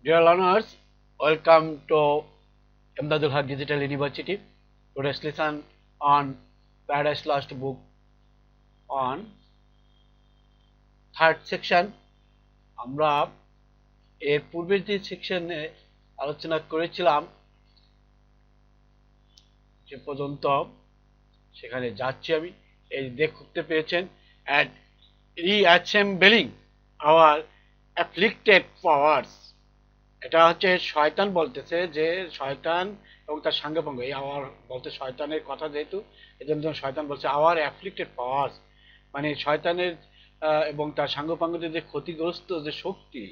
Dear learners, welcome to Imdadul Haq Digital University. Today's lesson on Paradise Lost book on third section. আমরা এর পূর্বের যে সেকশনে আলোচনা করেছিলাম যে পর্যন্ত সেখানে যাচ্ছি আমি। এই দেখতে পেয়েছেন and reassembling our afflicted powers. এটা হচ্ছে শয়তান বলতেছে যে শয়তান এবং তার সাঙ্গপাঙ্গ এই আওয়ার বলতে শয়তানের কথা যেহেতু এজন্য শয়তান বলছে আওয়ার অ্যাফ্লিক্টেড পাওয়ার্স, মানে শয়তানের এবং তার সাঙ্গপাঙ্গদের যে ক্ষতিগ্রস্ত যে শক্তি,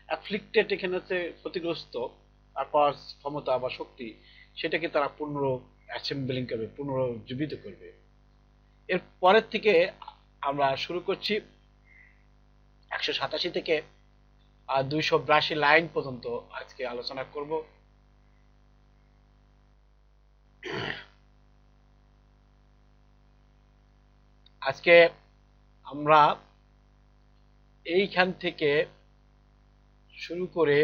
অ্যাফ্লিক্টেড এখানে হচ্ছে ক্ষতিগ্রস্ত, আর পাওয়ার্স ক্ষমতা বা শক্তি, সেটাকে তারা অ্যাসেম্বলিং করবে, পুনরুজ্জীবিত করবে। এর পরের থেকে আমরা শুরু করছি 187 থেকে 282 লাইন পর্যন্ত আজকে আলোচনা করব। আজকে আমরা এইখান থেকে শুরু করে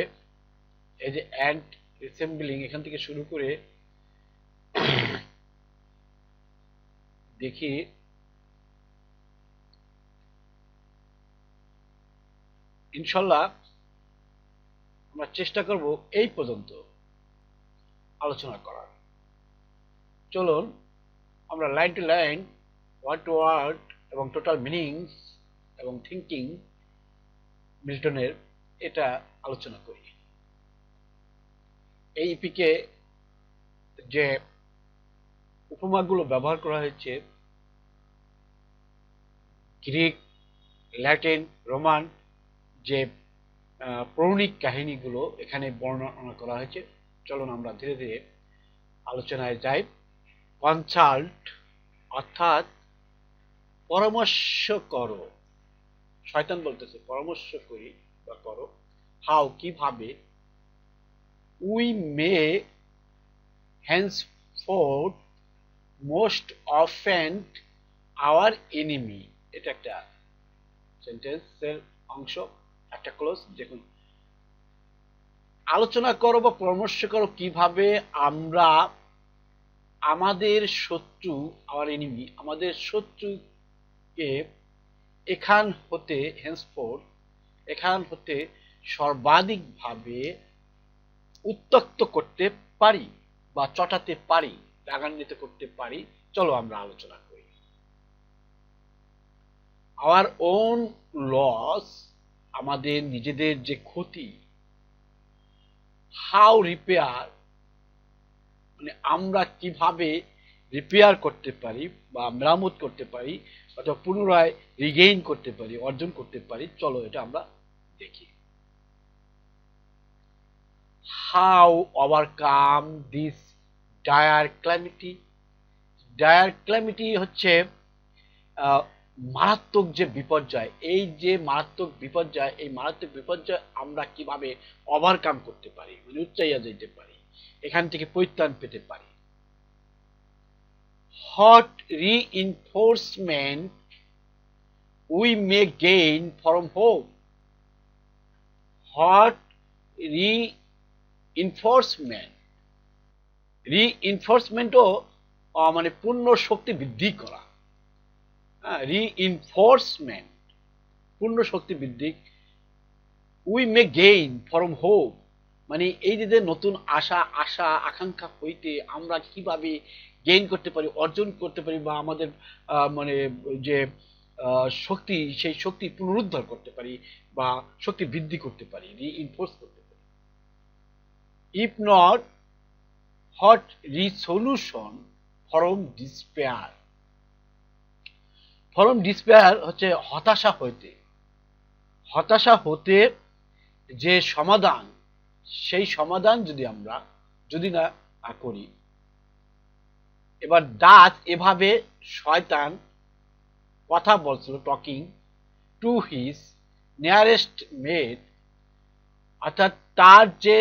এই যে অ্যান্ড অ্যাসেম্বলিং এখান থেকে শুরু করে দেখি ইনশাল্লাহ আমরা চেষ্টা করব এই পর্যন্ত আলোচনা করার। চলুন আমরা line to line, word to word এবং টোটাল মিনিংস এবং থিঙ্কিং মিল্টনের এটা আলোচনা করি। এই ইপিকে যে উপমাগুলো ব্যবহার করা হয়েছে গ্রিক, ল্যাটিন, রোমান যে পৌরাণিক কাহিনীগুলো এখানে বর্ণনা করা হয়েছে। চলুন আমরা ধীরে ধীরে আলোচনায় যাই। কনসাল্ট অর্থাৎ পরামর্শ করো, শয়তান বলতেছে পরামর্শ করি বা করো। হাউ কিভাবে, we may henceforth most often our enemy, এটা একটা সেন্টেন্সের অংশ, একটা ক্লোজ। দেখুন, আলোচনা করো বা পরামর্শ করো কিভাবে আমরা আমাদের শত্রু, আওয়ার এনিমি, আমাদের শত্রুকে এখান হতে henceforth, এখান হতে সর্বাধিকভাবে উত্ত্যক্ত করতে পারি বা চটাতে পারি, রাগান্বিত করতে পারি। চলো আমরা আলোচনা করি। আওয়ার ওন লস, আমাদের নিজেদের যে ক্ষতি। হাউ রিপেয়ার, মানে আমরা কিভাবে রিপেয়ার করতে পারি বা মেরামত করতে পারি অথবা পুনরায় রিগেইন করতে পারি, অর্জন করতে পারি। চলো এটা আমরা দেখি। How overcome this dire calamity. Dire calamity হচ্ছে মারাত্মক যে বিপর্যয়। এই যে মারাত্মক বিপর্যয়, এই মারাত্মক বিপর্যয় আমরা কিভাবে ওভারকাম করতে পারি, মানে উচ্চাইয়া যেতে পারি, এখান থেকে পরিত্রাণ পেতে পারি। What reinforcement we may gain from home. What রিইনফোর্সমেন্টও মানে পূর্ণ শক্তি বৃদ্ধি করা। রিইনফোর্সমেন্ট পূর্ণ শক্তি বৃদ্ধি। We may gain from home, মানে এই যে নতুন আশা আকাঙ্ক্ষা হইতে আমরা কিভাবে গেইন করতে পারি, অর্জন করতে পারি, বা আমাদের মানে যে শক্তি, সেই শক্তি পুনরুদ্ধার করতে পারি বা শক্তি বৃদ্ধি করতে পারি, রিইনফোর্স করতে পারি। If not, what resolution from despair. From despair হচ্ছে হতাশা হইতে, হতাশা হতে যে সমাধান, সেই সমাধান যদি না করি। এবার দাস, এভাবে শয়তান কথা বলছিল, টকিং টু হিজ নিয়ারেস্ট মেট, অর্থাৎ তার যে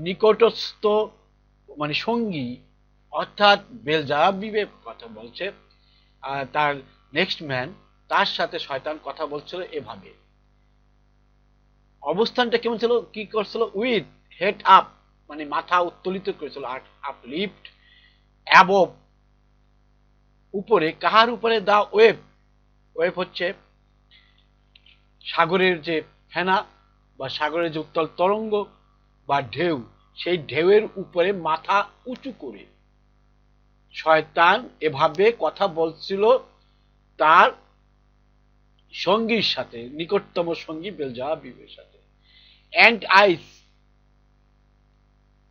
নিকটস্থ মানে সঙ্গী, অর্থাৎ বেলজাবিবের কথা বলছে, তার নেক্সট ম্যান, তার সাথে শয়তান কথা বলছিল এভাবে। অবস্থানটা কেমন ছিল, কি করছিল, উইথ হেড আপ, মানে মাথা উত্তোলিত করেছিল, আপলিফট, অ্যাবভ, উপরে, কাহার উপরে, দা ওয়েভ, ওয়েভ হচ্ছে সাগরের যে ফেনা বা সাগরের যে উত্তাল তরঙ্গ বা ঢেউ, সেই ঢেউয়ের উপরে মাথা উঁচু করে শয়তান এভাবে কথা বলছিল তার সঙ্গীর সাথে, নিকটতম সঙ্গী বেলজাবিবের সাথে। অ্যান্ড আইস,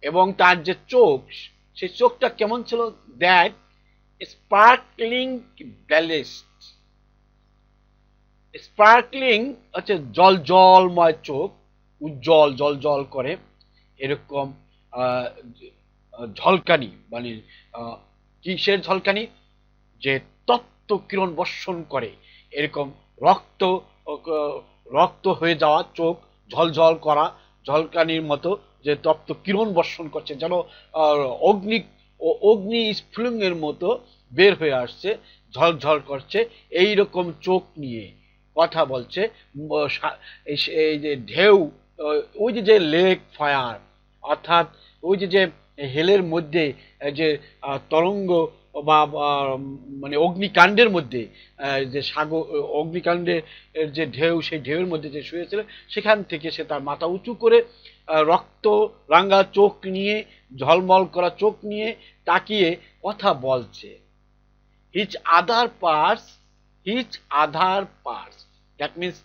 এবং তার যে চোখ, সেই চোখটা কেমন ছিল, দ্যাট স্পার্কলিং ব্যালেস্ট, স্পার্কলিং হচ্ছে জল জলময় চোখ, উজ্জ্বল জল জল করে এরকম ঝলকানি, মানে কিসের ঝলকানি, যে তপ্ত কিরণ বর্ষণ করে এরকম, রক্ত রক্ত হয়ে যাওয়া চোখ, ঝলঝল করা ঝলকানির মতো যে তপ্ত কিরণ বর্ষণ করছে, যেন অগ্নি অগ্নি স্ফুলিঙ্গের মতো বের হয়ে আসছে, ঝলঝল করছে, এই রকম চোখ নিয়ে কথা বলছে। এই যে ঢেউ, ওই যে লেক ফায়ার, অর্থাৎ ওই যে হেলের মধ্যে যে তরঙ্গ বা মানে অগ্নিকাণ্ডের মধ্যে, যে সাগর অগ্নিকাণ্ডের যে ঢেউ, সেই ঢেউয়ের মধ্যে যে শুয়েছিল, সেখান থেকে সে তার মাথা উঁচু করে রক্ত রাঙ্গা চোখ নিয়ে, ঝলমল করা চোখ নিয়ে তাকিয়ে কথা বলছে। His other parts, his other parts, that means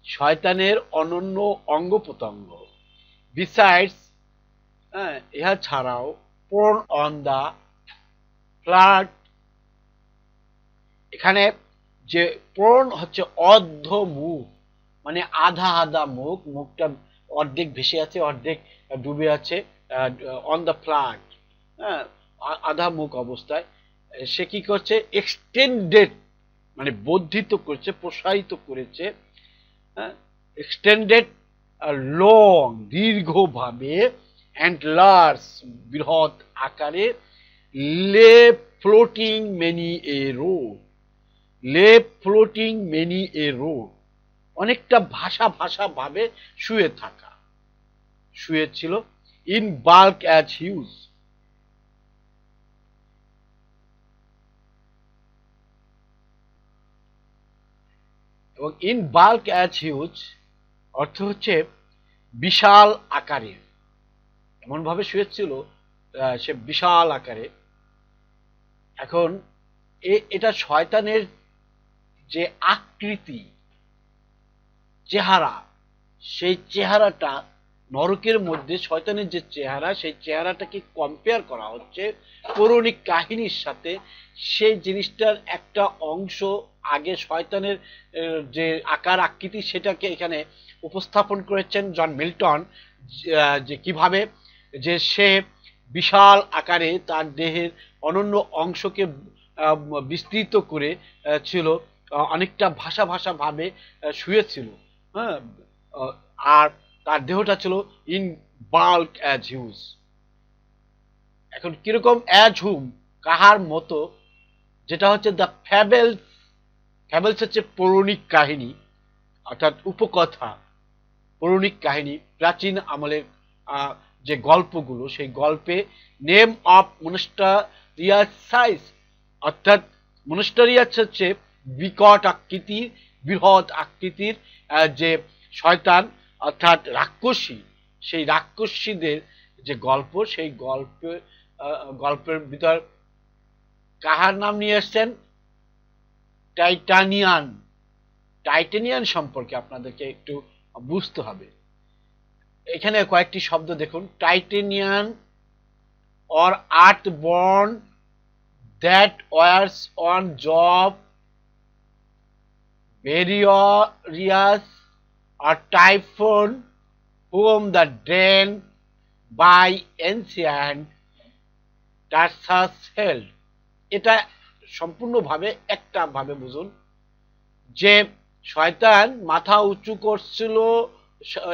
শয়তানের অনন্য অঙ্গ প্রত্যঙ্গ, বিসাইডস, ইহা ছাড়াও, পোর্ন অন দা ফ্লাট, এখানে যে পোর্ন হচ্ছে অর্ধ মুখ, মানে আধা আধা মুখ, মুখটা অর্ধেক ভেসে আছে, অর্ধেক ডুবে আছে, অন দ্য ফ্লাট, হ্যাঁ, আধা মুখ অবস্থায় সে কি করছে, এক্সটেন্ডেড, মানে বর্ধিত করছে, প্রসারিত করেছে, হ্যাঁ, এক্সটেন্ডেড, লং, দীর্ঘভাবে, অ্যান্ড লার্জ, বৃহৎ আকারে, লে ফ্লোটিং মেনি এ রোড, লে ফ্লোটিং মেনি এ রোড, অনেকটা ভাষা ভাষা ভাবে শুয়ে থাকা, শুয়েছিল, ইন বাল্ক অ্যাজ হিউজ, এবং ইন বাল্ক অ্যাজ হিউজ অর্থ হচ্ছে বিশাল আকারে, এমন ভাবে শুয়েছিল সে বিশাল আকারে। এখন এটা শয়তানের যে আকৃতি, চেহারা, সেই চেহারাটা নরকের মধ্যে শয়তানের যে চেহারা, সেই চেহারাটাকে কম্পেয়ার করা হচ্ছে পৌরাণিক কাহিনীর সাথে। সেই জিনিসটার একটা অংশ আগে শয়তানের যে আকার আকৃতি, সেটাকে এখানে উপস্থাপন করেছেন জন মিল্টন, যে কিভাবে যে সে বিশাল আকারে তার দেহের অনন্য অংশকে বিস্তৃত করে ছিল, অনেকটা ভাষা ভাষা ভাবে শুয়েছিল, হ্যাঁ, আর তার দেহটা ছিল ইন বাল্ক অ্যাজ হিউজ। এখন কিরকম অ্যাজ হুম, কাহার মতো, যেটা হচ্ছে দ্য ফ্যাবেলস, ফ্যাবেলস হচ্ছে পৌরাণিক কাহিনী, অর্থাৎ উপকথা, পৌরাণিক কাহিনী, প্রাচীন আমলের যে গল্পগুলো, সেই গল্পে নেম অফ মনস্টারিয়াস সাইজ, অর্থাৎ মনস্টারিয়াস হচ্ছে বিকট আকৃতির, বৃহৎ আকৃতির যে শয়তান, অর্থাৎ রাক্ষসী, সেই রাক্ষসীদের যে গল্প, সেই গল্পের ভিতর কাহার নাম নিয়ে এসছেন, টাইটানিয়ান। টাইটানিয়ান সম্পর্কে আপনাদেরকে একটু বুঝতে হবে। এখানে কয়েকটি শব্দ দেখুন, টাইটানিয়ান or earthborn that was on job, various or typhoon, whom the drain by ancient Tarsus held. এটা সম্পূর্ণভাবে একটা ভাবে বুঝুন, যে শয়তান মাথা উঁচু করছিল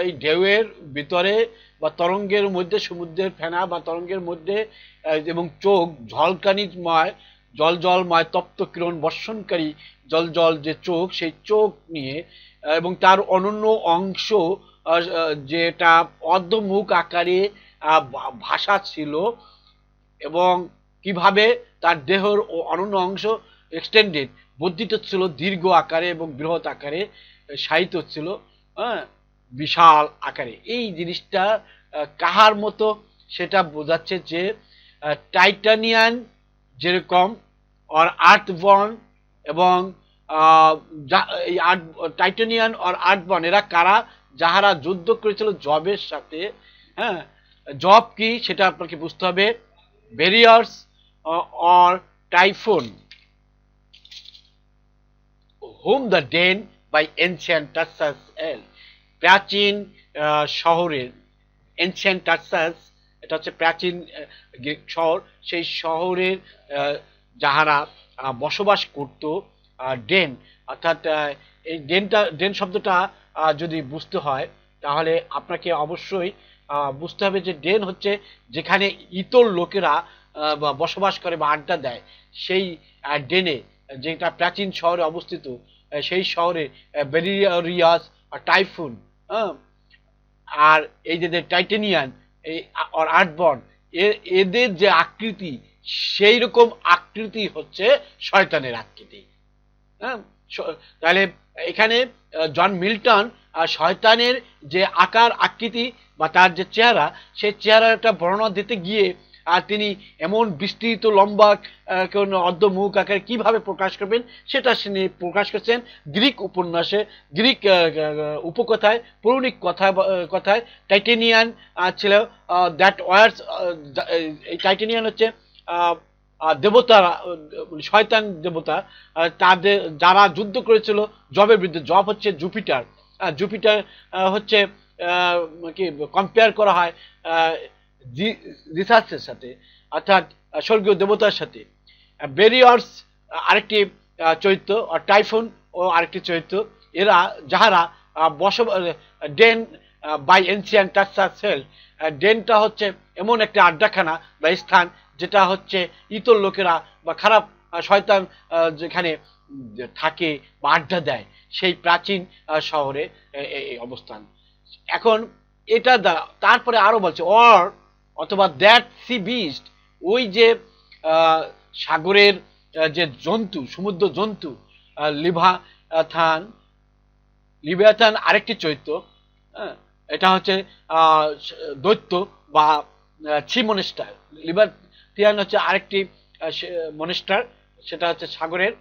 এই ঢেউয়ের ভিতরে বা তরঙ্গের মধ্যে, সমুদ্রের ফেনা বা তরঙ্গের মধ্যে, এবং চোখ ঝলকানিময়, জল জলময়, তপ্ত কিরণ বর্ষণকারী জল জল যে চোখ, সেই চোখ নিয়ে, এবং তার অনন্য অংশ যেটা অর্ধমুখ আকারে ভাষা ছিল, এবং কিভাবে তার দেহর অনন্য অংশ এক্সটেন্ডেড বর্ধিত ছিল দীর্ঘ আকারে এবং বৃহৎ আকারে শায়িত ছিল, হ্যাঁ, বিশাল আকারে। এই জিনিসটা কাহার মতো সেটা বোঝাচ্ছে যে টাইটানিয়ান যেরকম অর আর্থবর্ন এবং এই টাইটানিয়ান অর আর্থবর্ন এরা কারা, যাহারা যুদ্ধ করেছিল জবের সাথে। হ্যাঁ, জব কি সেটা আপনাকে বুঝতে হবে। Barriers or typhoon whom the den by ancient Tarsus el, প্রাচীন শহরের ancient Tarsus, এটা হচ্ছে প্রাচীন গ্রিক শহর, সেই শহরের যাহারা বসবাস করত। ডেন অর্থাৎ এই ডেন শব্দটা যদি বুঝতে হয় তাহলে আপনাকে অবশ্যই বুঝতে হবে যে ডেন হচ্ছে যেখানে ইতর লোকেরা বসবাস করে বা আড্ডা দেয়, সেই ডেনে, যেটা প্রাচীন শহরে অবস্থিত, সেই শহরে বেরিয়ারিয়াস আর টাইফুন, আর এই যে টাইটেনিয়ান এই আর আর্টবর্ন, এদের যে আকৃতি, সেই রকম আকৃতি হচ্ছে শয়তানের আকৃতি। হ্যাঁ, তাহলে এখানে জন মিল্টন শয়তানের যে আকার আকৃতি বা তার যে চেহারা, সেই চেহারার একটা বর্ণনা দিতে গিয়ে তিনি এমন বিস্তৃত লম্বা অর্ধমুখ আকারে কিভাবে প্রকাশ করবেন সেটা তিনি প্রকাশ করছেন গ্রিক উপন্যাসে, গ্রিক উপকথায়, পৌরাণিক কথায়। টাইটেনিয়ান ছিল দ্যাট ওয়ার্স, এই টাইটেনিয়ান হচ্ছে দেবতারা, শয়তান দেবতা, তাদের যারা যুদ্ধ করেছিল জবের বিরুদ্ধে। জব হচ্ছে জুপিটার, জুপিটার হচ্ছে কি কম্পেয়ার করা হয় জিসাসের সাথে, অর্থাৎ স্বর্গীয় দেবতার সাথে। বেরিয়ার্স আরেকটি চরিত্র, আর টাইফুন ও আরেকটি চরিত্র, এরা যাহারা ডেন বাই এনসিয়ান টার্সাস হেল, ডেনটা হচ্ছে এমন একটা আড্ডাখানা বা স্থান যেটা হচ্ছে ইতর লোকেরা বা খারাপ শয়তান যেখানে থাকে বা আড্ডা দেয়, সেই প্রাচীন শহরে এই অবস্থান। এখন এটা দ্বারা তারপরে আরো বলছে অর অথবা দ্যাট সি বিস্ট, ওই যে সাগরের যে জন্তু, সমুদ্র জন্তু, লিভাথান আরেকটি চরিত্র। এটা হচ্ছে দৈত্য বা ছি মনস্টার। লিভাথিয়ান হচ্ছে আরেকটি মনস্টার, সেটা হচ্ছে সাগরের।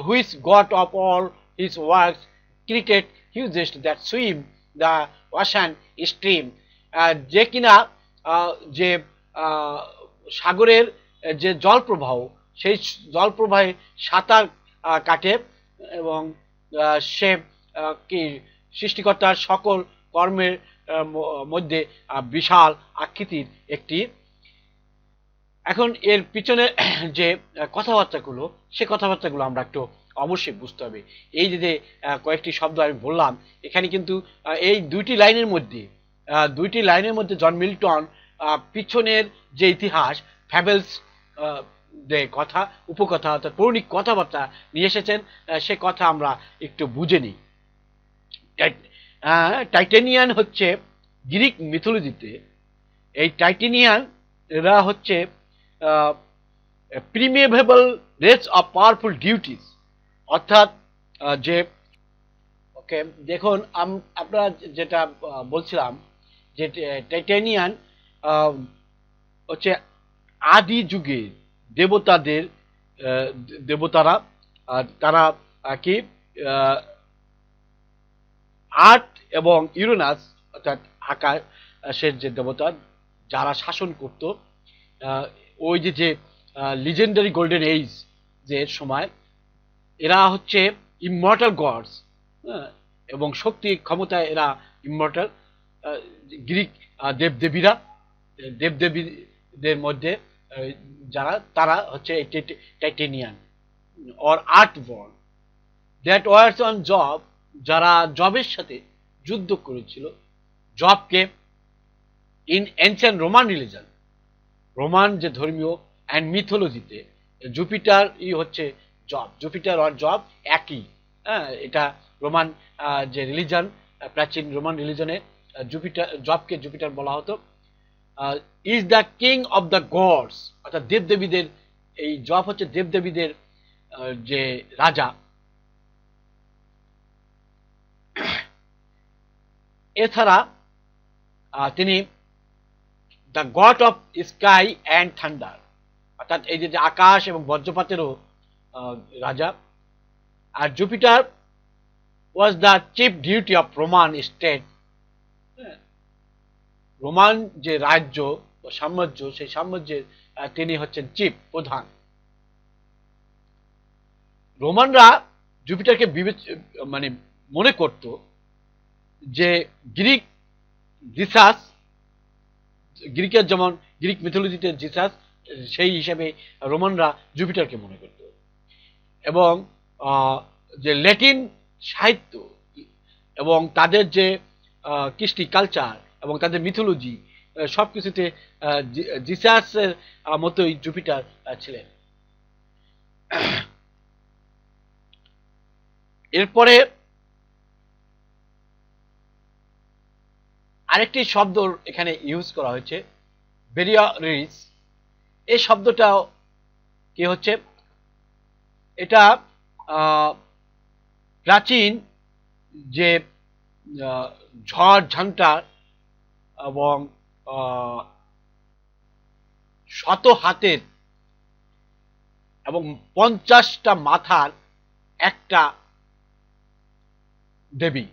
Which God of all his works created hugest that swim the ocean stream, যে কিনা যে সাগরের যে জল প্রবাহ, সেই জল প্রবাহে সাঁতার কাটে, এবং সে কি সৃষ্টিকর্তার সকল কর্মের মধ্যে বিশাল আকৃতির একটি। এখন এর পিছনে যে কথাবার্তাগুলো, সে কথাবার্তাগুলো আমরা একটু অবশ্যই বুঝতে হবে। এই যে কয়েকটি শব্দ আমি বললাম, এখানে কিন্তু এই দুইটি লাইনের মধ্যে জন মিল্টন পিছনের যে ইতিহাস, ফ্যাবেলস, যে কথা, উপকথা অর্থাৎ পৌরাণিক কথাবার্তা নিয়ে এসেছেন, সে কথা আমরা একটু বুঝে নিই। টাইটেনিয়ান হচ্ছে গ্রিক মিথোলজিতে, এই টাইটেনিয়ান এরা হচ্ছে প্রিমেভেবল রেস অফ পাওয়ারফুল ডিউটিস, অর্থাৎ যে ওকে দেখুন আপনারা যেটা বলছিলাম যে টাইটেনিয়ান হচ্ছে আদি যুগে দেবতারা তারা কি আর্থ এবং ইউরেনাস অর্থাৎ আকাশের যে দেবতা, যারা শাসন করত ওই যে লিজেন্ডারি গোল্ডেন এজ যে সময়, এরা হচ্ছে ইমমর্টাল গডস, এবং শক্তি ক্ষমতায় এরা ইমমর্টাল। গ্রিক দেবদেবীদের মধ্যে যারা, তারা হচ্ছে Titanian or earthborn. That wars on Jove, যারা জবের সাথে যুদ্ধ করেছিল। জবকে in ancient Roman religion, Roman যে ধর্মীয় অ্যান্ড মিথোলজিতে জুপিটার হচ্ছে জব, জুপিটার আর জব একই। হ্যাঁ, এটা রোমান যে রিলিজন প্রাচীন রোমান রিলিজনে জবকে জুপিটার বলা হতো। Is the king of the gods, অর্থাৎ দেবদেবীদের, এই জব হচ্ছে দেবদেবীদের যে রাজা। এছাড়া তিনি the god of sky and thunder, অর্থাৎ এই যে আকাশ এবং বজ্রপাতেরও রাজা। আর Jupiter was the chief deity of Roman state, Roman যে রাজ্য বা সাম্রাজ্য, সেই সাম্রাজ্যের তিনি হচ্ছেন চিফ, প্রধান। রোমানরা জুপিটারকে মানে মনে করত যে গ্রিক জিসাস, গ্রিকের যেমন গ্রিক মিথোলজিতে জিসাস, সেই হিসাবে রোমানরা জুপিটারকে মনে করত। এবং যে ল্যাটিন সাহিত্য এবং তাদের যে কৃষ্টি কালচার এবং তাদের মিথোলজি, সব কিছুতে জিসাসের মতোই জুপিটার ছিলেন। এরপরে আরেকটি শব্দ এখানে ইউজ করা হয়েছে, বেরিয়ারিস। এই শব্দটাও কি হচ্ছে, এটা প্রাচীন যে ঝড় ঝান্টা এবং শত হাতের এবং 50টা মাথার একটা দেবী,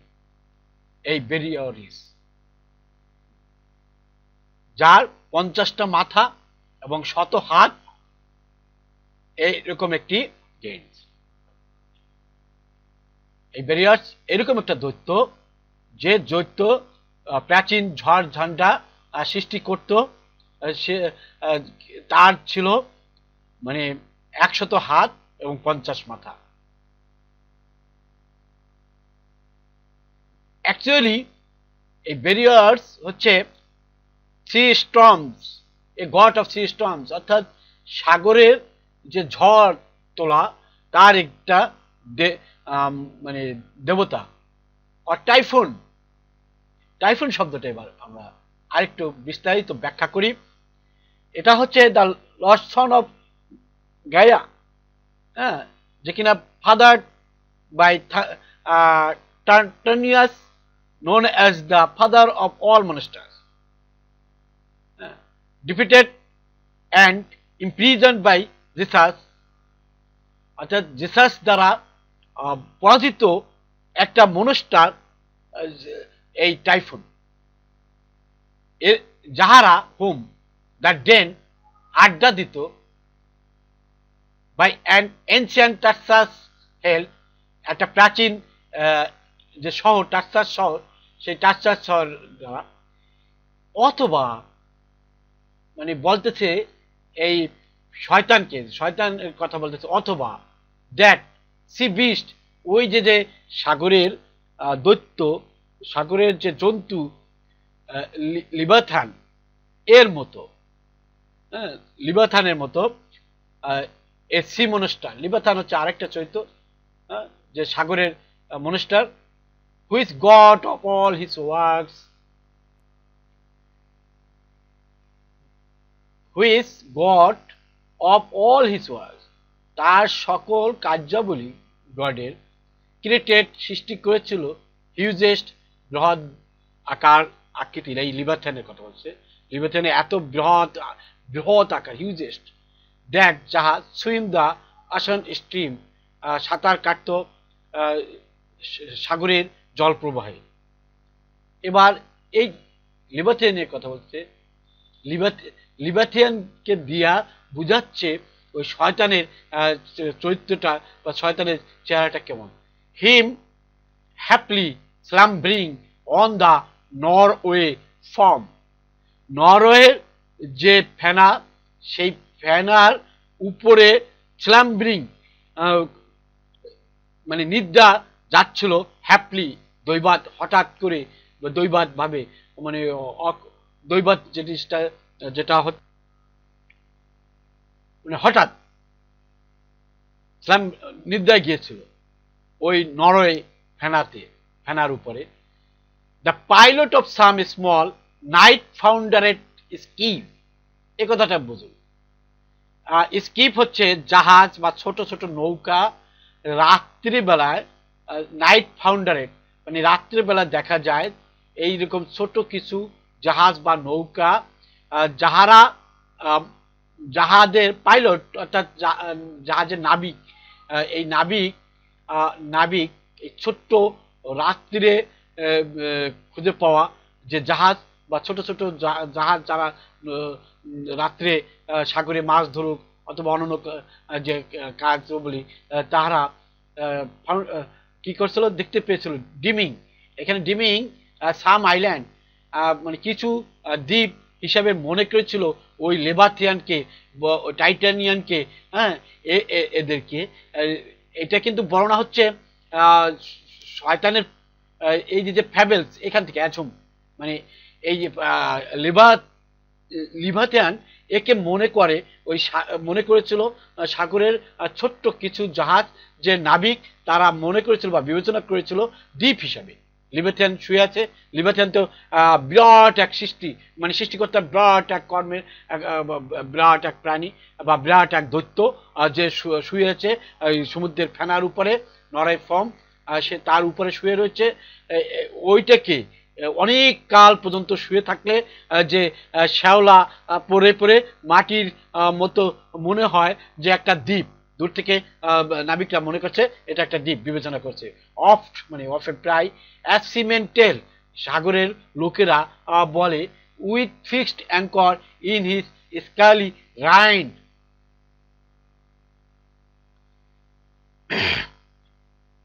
এই বেরিয়ারিস, যার 50টা মাথা এবং শত হাত, এইরকম একটি গেন্স। এই বেরিয়ার্স এরকম একটা দৈত্য, যে দৈত্য প্রাচীন ঝড় ঝান্ডা সৃষ্টি করত। সে তার ছিল মানে 100 হাত এবং 50 মাথা। অ্যাকচুয়ালি এই বেরিয়ার্স হচ্ছে sea storms, a god of sea storms, অর্থাৎ সাগরের যে ঝড় তোলা তার একটা মানে দেবতা। আর টাইফুন, টাইফুন শব্দটা এবার আমরা আরেকটু বিস্তারিত ব্যাখ্যা করি। এটা হচ্ছে the lost son of Gaia, হ্যাঁ, যে কিনা ফাদার বাই টার্টানিয়াস, known as the father of all monsters, defeated and imprisoned by Jesus, অর্থাৎ জিসাস দ্বারা পরাজিত একটা মনস্টার এই টাইফুন, যাহারা হোম দ্য ডেন আড্ডা দিত বাই অ্যান এনশিয়ান্ট টাক্সাস হেল, একটা প্রাচীন যে শহর টাক্সাস শহর, সেই টাক্সাস শহর দ্বারা, অথবা মানে বলতেছে এই শয়তানকে, শয়তানের কথা বলতেছে, অথবা দ্যাট সি বিস্ট, ওই যে সাগরের দৈত্য, সাগরের যে জন্তু লিবাথান এর মতো, হ্যাঁ, লিবাথানের মতো এ সি মনস্টার। লিবাথান হচ্ছে আরেকটা চরিত্র, যে সাগরের monster, which God of all his works, which God of all his works, তার সকল কার্যাবলী গডের, ক্রিয়েটেড সৃষ্টি করেছিল, হিউজেস্ট বৃহৎ আকার আকৃতির, এই লিবাথানের কথা বলছে। লিবাথানে এত বৃহৎ আকার, হিউজেস্ট, দ্যাট যাহা সুইম দ্য আসান স্ট্রিম, সাঁতার কাটত সাগরের জল প্রবাহে। এবার এই লিবাথিয়ানের কথা বলছে, লিবাথিয়ানকে দিয়া বুঝাচ্ছে ওই শয়তানের চরিত্রটা বা শয়তানের চেহারাটা কেমন। হিম হ্যাপলি স্লাম্বারিং অন দ্য নরওয়ে ফর্ম, নরওয়ের যে ফেনা, সেই ফেনার উপরে স্লাম্বারিং মানে নিদ্রা যাচ্ছিল, হ্যাপলি দৈবাত, হঠাৎ করে দৈবাত ভাবে, মানে দৈবাত জিনিসটা যেটা মানে হঠাৎ নিদ্রায় গিয়েছিল ওই নরওয়ে ফেনাতে, ফেনার উপরে। The pilot of some small night foundered skiff, এ কথাটা বুঝুন। স্কিপ হচ্ছে জাহাজ বা ছোট ছোট নৌকা, রাত্রিবেলায় নাইট ফাউন্ডারেড মানে রাত্রিবেলা দেখা যায় এইরকম ছোট কিছু জাহাজ বা নৌকা, যাহারা জাহাজের পাইলট অর্থাৎ জাহাজের নাবিক, এই নাবিক এই ছোট্ট রাত্রিরে খুঁজে পাওয়া যে জাহাজ বা ছোট ছোট জাহাজ যারা রাত্রে সাগরে মাছ ধরুক অথবা অন্যান্য যে কাজ বলি, তাহারা কি করছিল দেখতে পেয়েছিল ডিমিং। এখানে ডিমিং সাম আইল্যান্ড মানে কিছু দ্বীপ হিসাবে মনে করেছিল ওই লেবাথিয়ানকে, টাইটানিয়ানকে, হ্যাঁ এদেরকে। এটা কিন্তু বর্ণনা হচ্ছে শয়তানের এই যে ফ্যাবেলস এখান থেকে অ্যাটম, মানে এই যে লিভাথিয়ান একে মনে করেছিল সাগরের ছোট্ট কিছু জাহাজ যে নাবিক তারা মনে করেছিল বা বিবেচনা করেছিল দ্বীপ হিসাবে। লিভাথিয়ান শুয়ে আছে, লিভাথিয়ান তো বিরাট এক সৃষ্টিকর্তার বিরাট এক কর্মের বিরাট এক প্রাণী বা বিরাট এক দৈত্য যে শুয়ে আছে সমুদ্রের ফেনার উপরে, নরাই ফর্ম, সে তার উপরে শুয়ে রয়েছে। ওইটাকে অনেক কাল পর্যন্ত শুয়ে থাকলে যে শ্যাওলা পরে পরে মাটির মতো মনে হয় যে একটা দ্বীপ, দূর থেকে নাবিকরা মনে করছে এটা একটা দ্বীপ বিবেচনা করছে। অফ প্রায় অ্যাসিমেন্টেল, সাগরের লোকেরা বলে with fixed anchor in his scaly rind.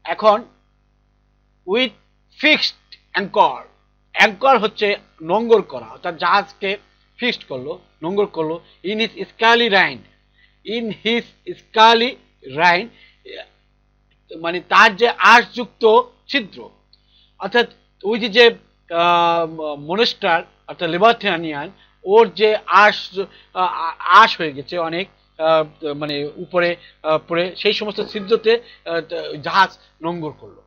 এখন উইথ ফিক্সড অ্যাঙ্কর, অ্যাঙ্কর হচ্ছে নোঙ্গর করা, অর্থাৎ জাহাজকে ফিক্সড করলো, নোঙ্গর করলো। ইন হিজ স্কালি রাইন মানে তার যে আঁশযুক্ত ছিদ্র, অর্থাৎ ওই যে মনস্টার অর্থাৎ লেবাথিয়ানিয়ান, ওর যে আঁশ হয়ে গেছে অনেক মানে উপরে পড়ে, সেই সমস্ত ছিদ্রতে জাহাজ নোঙ্গর করলো।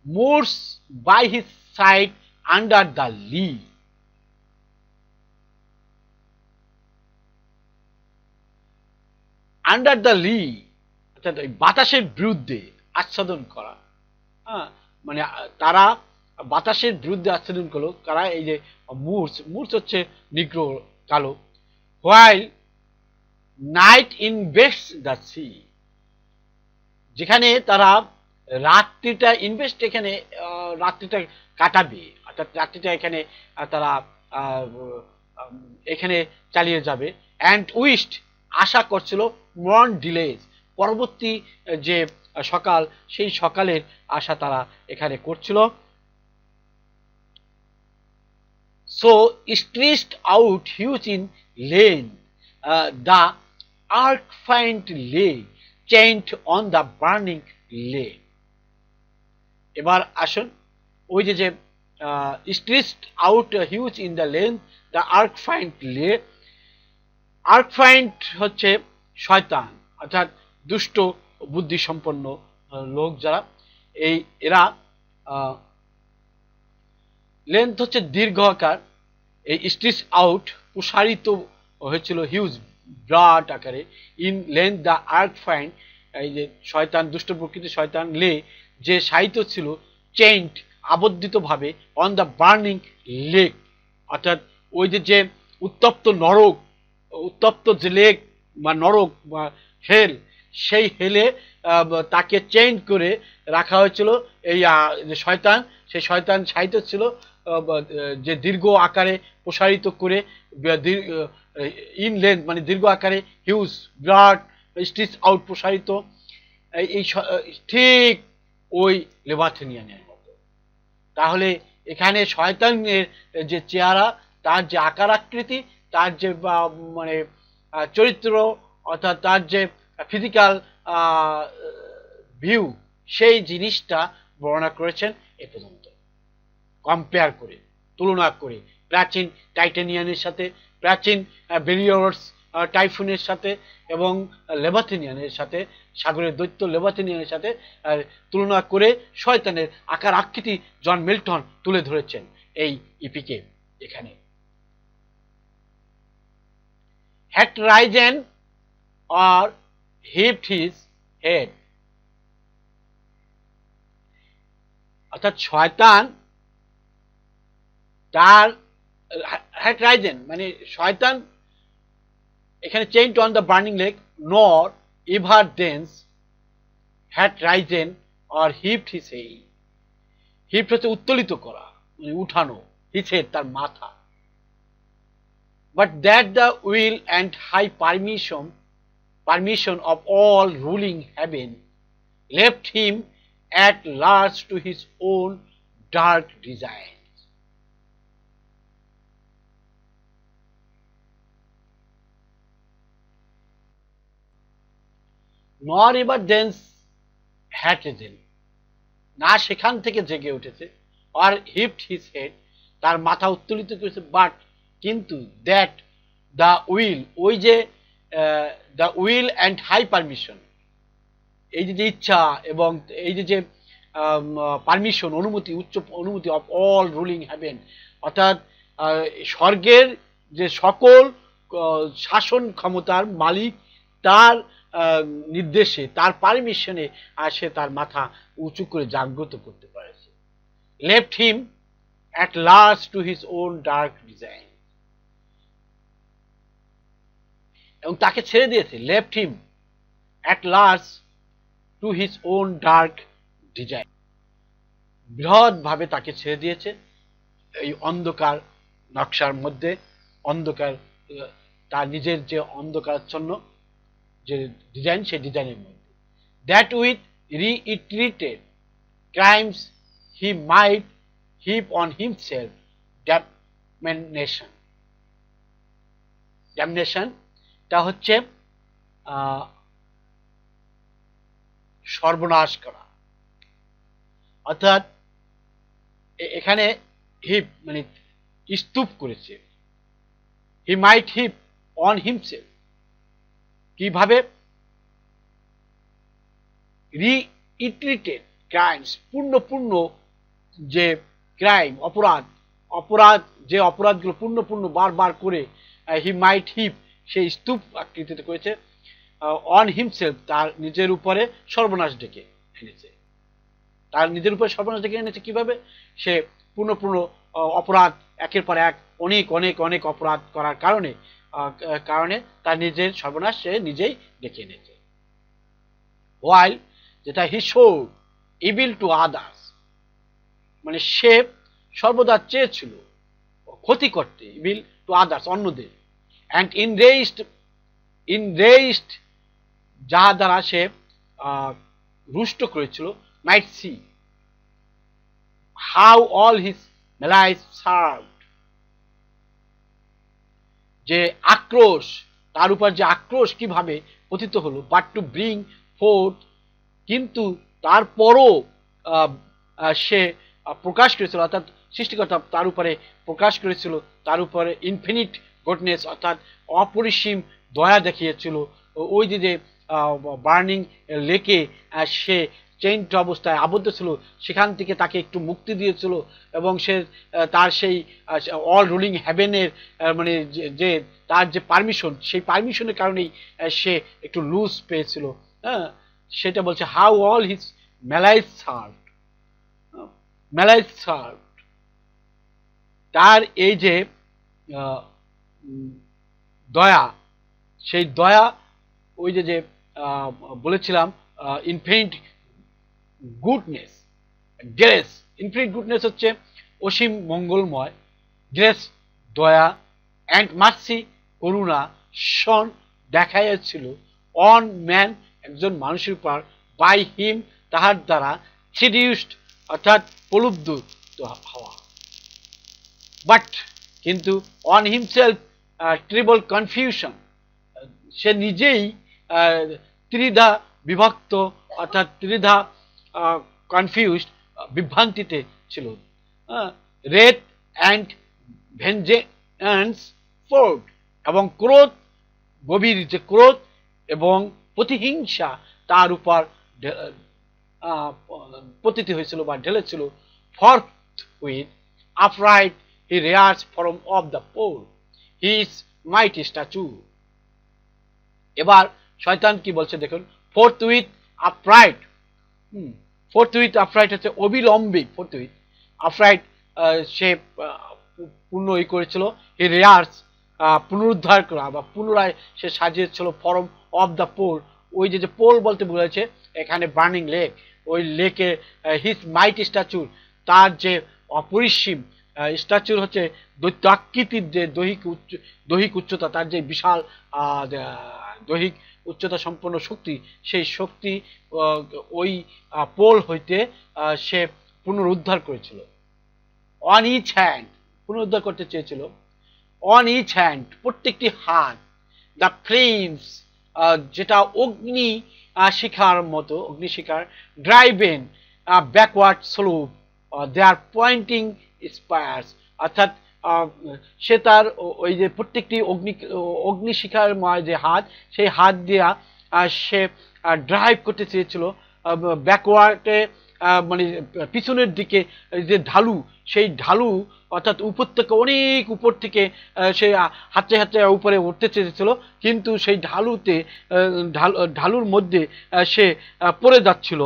moors by his side under the lee. Under the lee অর্থাৎ বাতাসের বিরুদ্ধে আচ্ছাদন করা, হ্যাঁ মানে তারা বাতাসের বিরুদ্ধে আচ্ছাদন করলো কারা, এই যে মুরস হচ্ছে নিগ্রো কালো। while night invests the sea, যেখানে তারা রাত্রিটা ইনভেস্ট, এখানে রাত্রিটা কাটাবে, অর্থাৎ রাত্রিটা এখানে তারা এখানে চালিয়ে যাবে। অ্যান্ড উইস্ট আশা করছিল মর্ন ডিলেজ, পরবর্তী যে সকাল সেই সকালের আশা তারা এখানে করছিল। So stretched out huge in length the arch fiend lay chained on the burning লে। এবার আসুন ওই যে stretched out huge in the length the arch fiend lay. Arch fiend হচ্ছে শয়তান, অর্থাৎ দুষ্ট বুদ্ধি সম্পন্ন লোক যারা, এরা লেন্থ হচ্ছে দীর্ঘ আকার, এই স্ট্রেচ আউট প্রসারিত হয়েছিল হিউজ ব্রড আকারে। In length the arch fiend, এই যে শয়তান দুষ্ট প্রকৃতির শয়তান লে যে সাহিত্য ছিল চেইনড আবদ্ধিত ভাবে অন দ্য বার্নিং লেক, অর্থাৎ ওই যে উত্তপ্ত যে লেক বা নরক বা হেল, সেই হেলে তাকে চেইন করে রাখা হয়েছিল। এই যে শয়তান, সেই শয়তান সাহিত্য ছিল যে দীর্ঘ আকারে প্রসারিত করে, ইন লেন্থ মানে দীর্ঘ আকারে, হিউজ ব্রড স্ট্রেচ আউট প্রসারিত, এই ঠিক ওই লেবাথিয়ানের মতো। তাহলে এখানে শয়তানের যে চেহারা, তার যে আকার আকৃতি, তার যে মানে চরিত্র, অর্থাৎ তার যে ফিজিক্যাল ভিউ, সেই জিনিসটা বর্ণনা করেছেন এ পর্যন্ত। কম্পেয়ার করে, তুলনা করে প্রাচীন টাইটানিয়ানের সাথে, প্রাচীন বেরিয়র্স টাইফুনের সাথে এবং লেবাথেনিয়ানের সাথে, সাগরের দৈত্য লেবাথেনিয়ানের সাথে তুলনা করে শয়তানের আকার আকৃতি জন মিল্টন তুলে ধরেছেন এই ইপিকে এখানে। had risen or heaved his head, অর্থাৎ শয়তান তার had risen মানে শয়তান এখানে chained on the burning lake, nor ever thence had risen or heaved his head. heaved হচ্ছে উত্তোলিত করা, মানে উঠানো, his head তার মাথা। but that the will and high permission of all ruling heaven left him at large to his own dark desires. Nor ever thence had risen, না সেখান থেকে জেগে উঠেছে, or heaved his head তার মাথা উত্তোলিত করেছে, বাট কিন্তু দ্যাট দ্য উইল, ওই যে the will and high permission, এই যে ইচ্ছা এবং এই যে পারমিশন, অনুমতি, উচ্চ অনুমতি অফ অল রুলিং হ্যাভেন, অর্থাৎ স্বর্গের যে সকল শাসন ক্ষমতার মালিক, তার নির্দেশে, তার পারমিশনে সে তার মাথা উঁচু করে জাগ্রত করতে পারেছে। Left him at last to his own dark design, এবং তাকে ছেড়ে দিয়েছে, left him at last to his own dark design, বৃহৎভাবে তাকে ছেড়ে দিয়েছে এই অন্ধকার নকশার মধ্যে, অন্ধকার, তার নিজের যে অন্ধকারাচ্ছন্ন যে ডিজাইন, সেই ডিজাইনের মধ্যে। That with reiterated crimes he might heap on himself damnation. damnation টা হচ্ছে সর্বনাশ করা, অর্থাৎ এখানে হিপ মানে স্তূপ করেছে। হি মাইট হিপ অন হিমসেলফ, কিভাবে? রিইটারেটেড ক্রাইমস, পূর্ণ যে ক্রাইম, অপরাধ যে অপরাধগুলো পূর্ণ বারবার করে হি মাইট হিপ, সেই স্তূপ আকৃতিতে করেছে। অন হিমসেলফ, তার নিজের উপরে সর্বনাশ ডেকে এনেছে। তার নিজের উপরে সর্বনাশ ডেকে এনেছে কিভাবে? সে পূর্ণ অপরাধ, একের পর এক অনেক অপরাধ করার কারণে তার নিজের সর্বনাশ সে নিজেই ডেকে এনেছে। ওয়াইল, যেটা he sought evil to others, মানে সে সর্বদা চেয়েছিল ক্ষতি করতে, ইভিল টু আদার্স, অন্যদের। অ্যান্ড ইনরেজড, যাহা দ্বারা সে রুষ্ট করেছিল, might see how all his malice served, যে আক্রোশ, তার উপর যে আক্রোশ কিভাবে পতিত হলো। বাট টু ব্রিং ফোর্থ, কিন্তু তারপরও সে প্রকাশ করেছিল, অর্থাৎ সৃষ্টিকর্তা তার উপরে প্রকাশ করেছিল, তার উপরে ইনফিনিট গুডনেস, অর্থাৎ অপরিসীম দয়া দেখিয়েছিল। ওই যে বার্নিং লেকে সে চেইনড অবস্থায় আবদ্ধ ছিল, সেখান থেকে তাকে একটু মুক্তি দিয়েছিল, এবং সে তার সেই অল রুলিং হ্যাভেনের মানে যে তার যে পারমিশন, সেই পারমিশনের কারণেই সে একটু লুজ পেয়েছিল। হ্যাঁ, সেটা বলছে how all his malice served, তার এই যে দয়া, সেই দয়া, ওই যে বলেছিলাম infinite goodness, grace, infinite goodness হচ্ছে অসীম মঙ্গলময়, গ্রেস দয়া, অ্যান্ড মার্সি করুণা, শন দেখাইয়াছিল অন ম্যান একজন মানুষের উপর, বাই হিম তাহার দ্বারা, সিডিউসড অর্থাৎ প্রলুব্ধ হওয়া। বাট কিন্তু অন হিমসেলফ ট্রিবল কনফিউশন, সে নিজেই ত্রিধা বিভক্ত, অর্থাৎ ত্রিধা কনফিউজড, বিভ্রান্তিতে ছিল। রেট অ্যান্ড ভেঞ্জেন্স ফোর্ড, এবং ক্রোধ গভীর যে ক্রোধ এবং প্রতিহিংসা তার উপর পতিত হয়েছিল বা ঢেলেছিল। Forthwith upright he rears from off the pool his mighty stature. এবার শয়তান কি বলছে দেখুন, forthwith upright. Forthwith upright হচ্ছে অবিলম্বে, ফোর্থ উইথ আপরাইট সে পূর্ণ করেছিল, হি রেয়ার্স পুনরুদ্ধার করা বা পুনরায় সে সাজিয়েছিল ফর্ম অফ দ্য পোল। ওই যে পোল বলতে বলেছে এখানে বার্নিং লেক, ওই লেকে হিজ মাইটি স্ট্যাচুর, তার যে অপরিসীম স্ট্যাচুর হচ্ছে দৈত্যাকৃতির যে দৈহিক উচ্চতা, তার যে বিশাল দৈহিক উচ্চতা সম্পন্ন শক্তি, সেই শক্তি ওই পোল হইতে সে পুনরুদ্ধার করেছিল। অন ইচ হ্যান্ড, পুনরুদ্ধার করতে চেয়েছিল। অন ইচ হ্যান্ড, প্রত্যেকটি হাত, দ্য ফ্লেমস, যেটা অগ্নি শিখার মতো, অগ্নিশিখার, ড্রাইভেন ব্যাকওয়ার্ড স্লোপ দে আর পয়েন্টিং স্পায়ার্স, অর্থাৎ সে তার ওই যে প্রত্যেকটি অগ্নিশিখারময় যে হাত, সেই হাত দিয়া সে ড্রাইভ করতে চেয়েছিল ব্যাকওয়ার্ডে, মানে পিছনের দিকে যে ঢালু, সেই ঢালু অর্থাৎ উপর থেকে অনেক উপর থেকে সে হাঁটতে হাঁটতে উপরে উঠতে চেয়েছিল, কিন্তু সেই ঢালুতে ঢালুর মধ্যে সে পড়ে যাচ্ছিল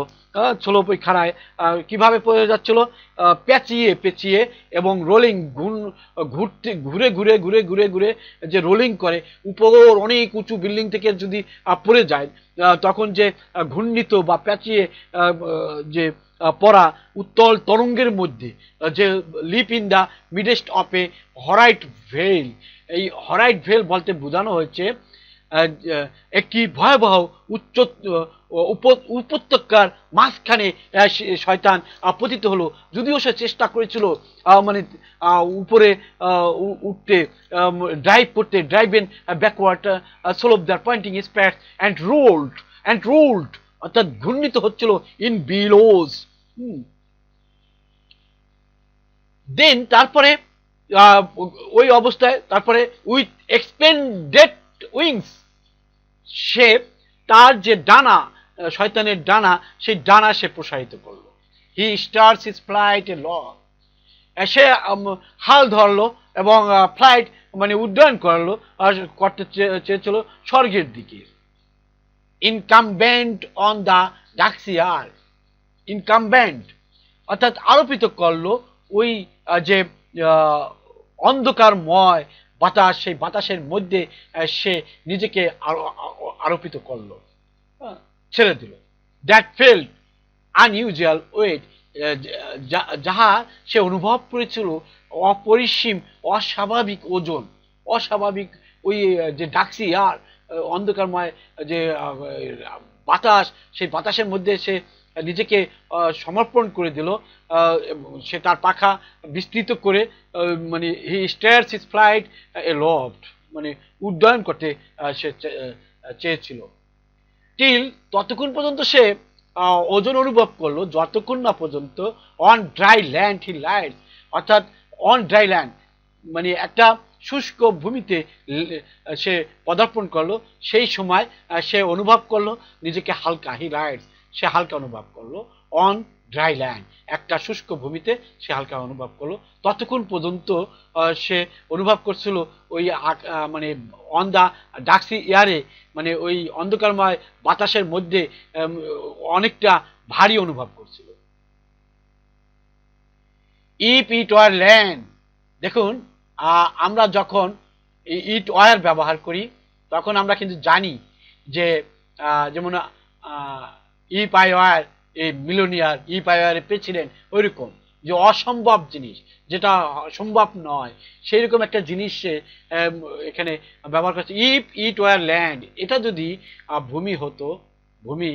ছোলপই খাড়ায়। কিভাবে পড়ে যাচ্ছিল? পেঁচিয়ে পেঁচিয়ে এবং রোলিং, ঘুরে ঘুরে ঘুরে ঘুরে ঘুরে যে রোলিং করে, উপর অনেক উঁচু বিল্ডিং থেকে যদি পড়ে যায়, তখন যে ঘূর্ণিত বা পেঁচিয়ে যে পড়া উত্তল তরঙ্গের মধ্যে, যে leap in the midst of a horrid vale. এই হরাইট ভেল বলতে বোঝানো হয়েছে একটি ভয়াবহ উপত্যকার মাঝখানে শয়তান পতিত হলো। যদিও সে চেষ্টা করেছিল মানে উপরে উঠতে, ড্রাইভ করতে, driven backward slope their pointing spires and rolled, অর্থাৎ ঘূর্ণিত হচ্ছিল ইন বিলোজ। দেন তারপরে ওই অবস্থায় তারপরে উইথ এক্সপেন্ডেড উইংস, সে তার যে ডানা, শয়তানের ডানা, সেই ডানা সে প্রসারিত করলো। He starts his flight along, সে হাল ধরলো এবং ফ্লাইট মানে উড্ডয়ন করলো, আর করতে চেয়েছিল স্বর্গের দিকে। ইনকামবেন্ট অন দ্য ডাক্সিয়ার, ইনকামবেন্ট অর্থাৎ আরোপিত করলো ওই যে অন্ধকারময় বাতাস, সেই বাতাসের মধ্যে সে নিজেকে আরোপিত করলো, ছেড়ে দিল। দ্যাট ফেল্ট আনইউজুয়াল ওয়েট, যাহা সে অনুভব করেছিল অপরিসীম, অস্বাভাবিক ওজন, অস্বাভাবিক ওই যে ডাক্সিয়ার, অন্ধকারময় যে বাতাস, সেই বাতাসের মধ্যে সে নিজেকে সমর্পণ করে দিল। সে তার পাখা বিস্তৃত করে মানে হি স্টার্টস হিজ ফ্লাইট এলভড, মানে উড্ডয়ন করতে সে চেয়েছিল। টিল, ততক্ষণ পর্যন্ত সে ওজন অনুভব করলো যতক্ষণ না পর্যন্ত on dry land he lied, অর্থাৎ অন ড্রাই ল্যান্ড মানে একটা শুষ্ক ভূমিতে সে পদার্পণ করলো, সেই সময় সে অনুভব করলো নিজেকে হালকা, হি রাইডস, সে হালকা অনুভব করলো। অন ড্রাই ল্যান্ড, একটা শুষ্ক ভূমিতে সে হালকা অনুভব করলো। ততক্ষণ পর্যন্ত সে অনুভব করছিল ওই মানে অন দ্য ডাক্সি এয়ারে, মানে ওই অন্ধকারময় বাতাসের মধ্যে অনেকটা ভারী অনুভব করছিল। ইফ ইট ওয়ার ল্যান্ড, দেখুন আমরা যখন ইট ওয়ার ব্যবহার করি তখন আমরা কিন্তু জানি যে যেমন if I were A millionaire, if I were A president, ওইরকম যে অসম্ভব জিনিস, যেটা সম্ভব নয়, সেই রকম একটা জিনিস সে এখানে ব্যবহার করছে। ইফ ইট ওয়ার ল্যান্ড, এটা যদি ভূমি হতো, ভূমি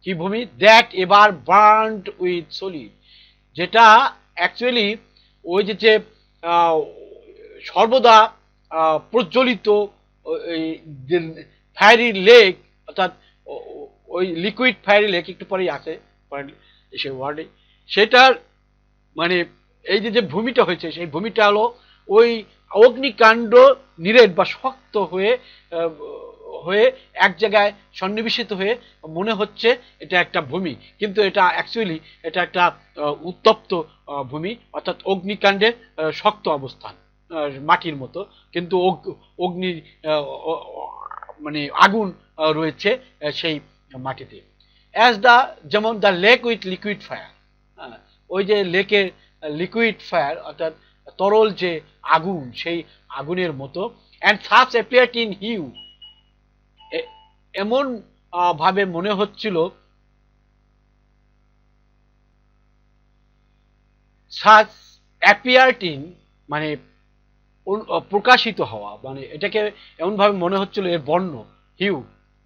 কি ভূমি? দ্যাট এবার বার্নড উইথ সলিড, যেটা অ্যাকচুয়ালি ওই যে সর্বদা প্রজ্বলিত ফায়ারি লেক, অর্থাৎ ওই লিকুইড ফায়ারি লেক, একটু পরেই আছে সে ওয়ার্ডে, সেটার মানে এই যে ভূমিটা হয়েছে, সেই ভূমিটা হলো ওই অগ্নিকাণ্ড নিরেট বা শক্ত হয়ে হয়ে এক জায়গায় সন্নিবেশিত হয়ে মনে হচ্ছে এটা একটা ভূমি, কিন্তু এটা অ্যাকচুয়ালি এটা একটা উত্তপ্ত ভূমি, অর্থাৎ অগ্নিকাণ্ডের শক্ত অবস্থান, মাটির মতো, কিন্তু অগ্নি মানে আগুন রয়েছে সেই মাটিতে। অ্যাজ দ্য, যেমন the lake with liquid fire, ওই যে লেকের লিকুইড ফায়ার অর্থাৎ তরল যে আগুন, সেই আগুনের মতো। And such appeared in hue, এমন ভাবে মনে হচ্ছিল, সাচ অ্যাপিয়ার্ড ইন মানে প্রকাশিত হওয়া, মানে এটাকে এমনভাবে মনে হচ্ছিল, এর বর্ণ, হিউ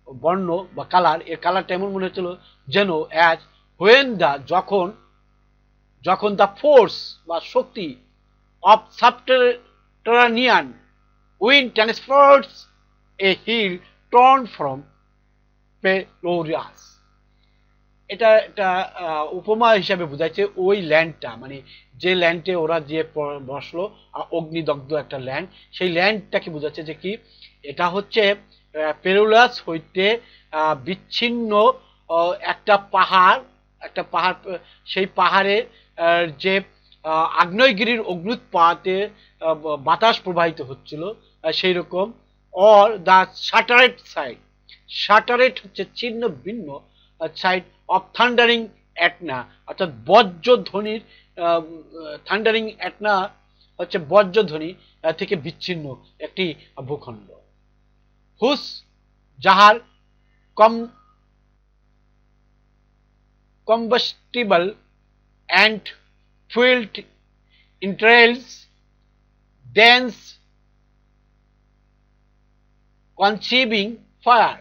বর্ণ বা কালার, এর কালারটা এমন মনে হচ্ছিল যেন অ্যাজ হোয়েন দ্য, যখন যখন দ্য ফোর্স বা শক্তি of subterranean wind transfers a hill torn from Pelorus. এটা একটা উপমা হিসাবে বোঝাচ্ছে ওই ল্যান্ডটা, মানে যে ল্যান্ডে ওরা যে বসলো, অগ্নিদগ্ধ একটা ল্যান্ড, সেই ল্যান্ডটাকে বোঝাচ্ছে যে কি, এটা হচ্ছে পেরোলাস হইতে বিচ্ছিন্ন একটা পাহাড়, একটা পাহাড়, সেই পাহাড়ে যে আগ্নেয়গিরির অগ্নুৎপাতে বাতাস প্রবাহিত হচ্ছিল সেই রকম। অর দ্য শাটারেট সাইড, শাটারেট হচ্ছে ছিন্ন ভিন্ন সাইড অফ থান্ডারিং অ্যাটনা, অর্থাৎ বজ্রধ্বনির, থান্ডারিং অ্যাটনা হচ্ছে বজ্রধ্বনি থেকে বিচ্ছিন্ন একটি ভূখণ্ড। হুস, যাহার combustible and fuelled entrails thence conceiving fire.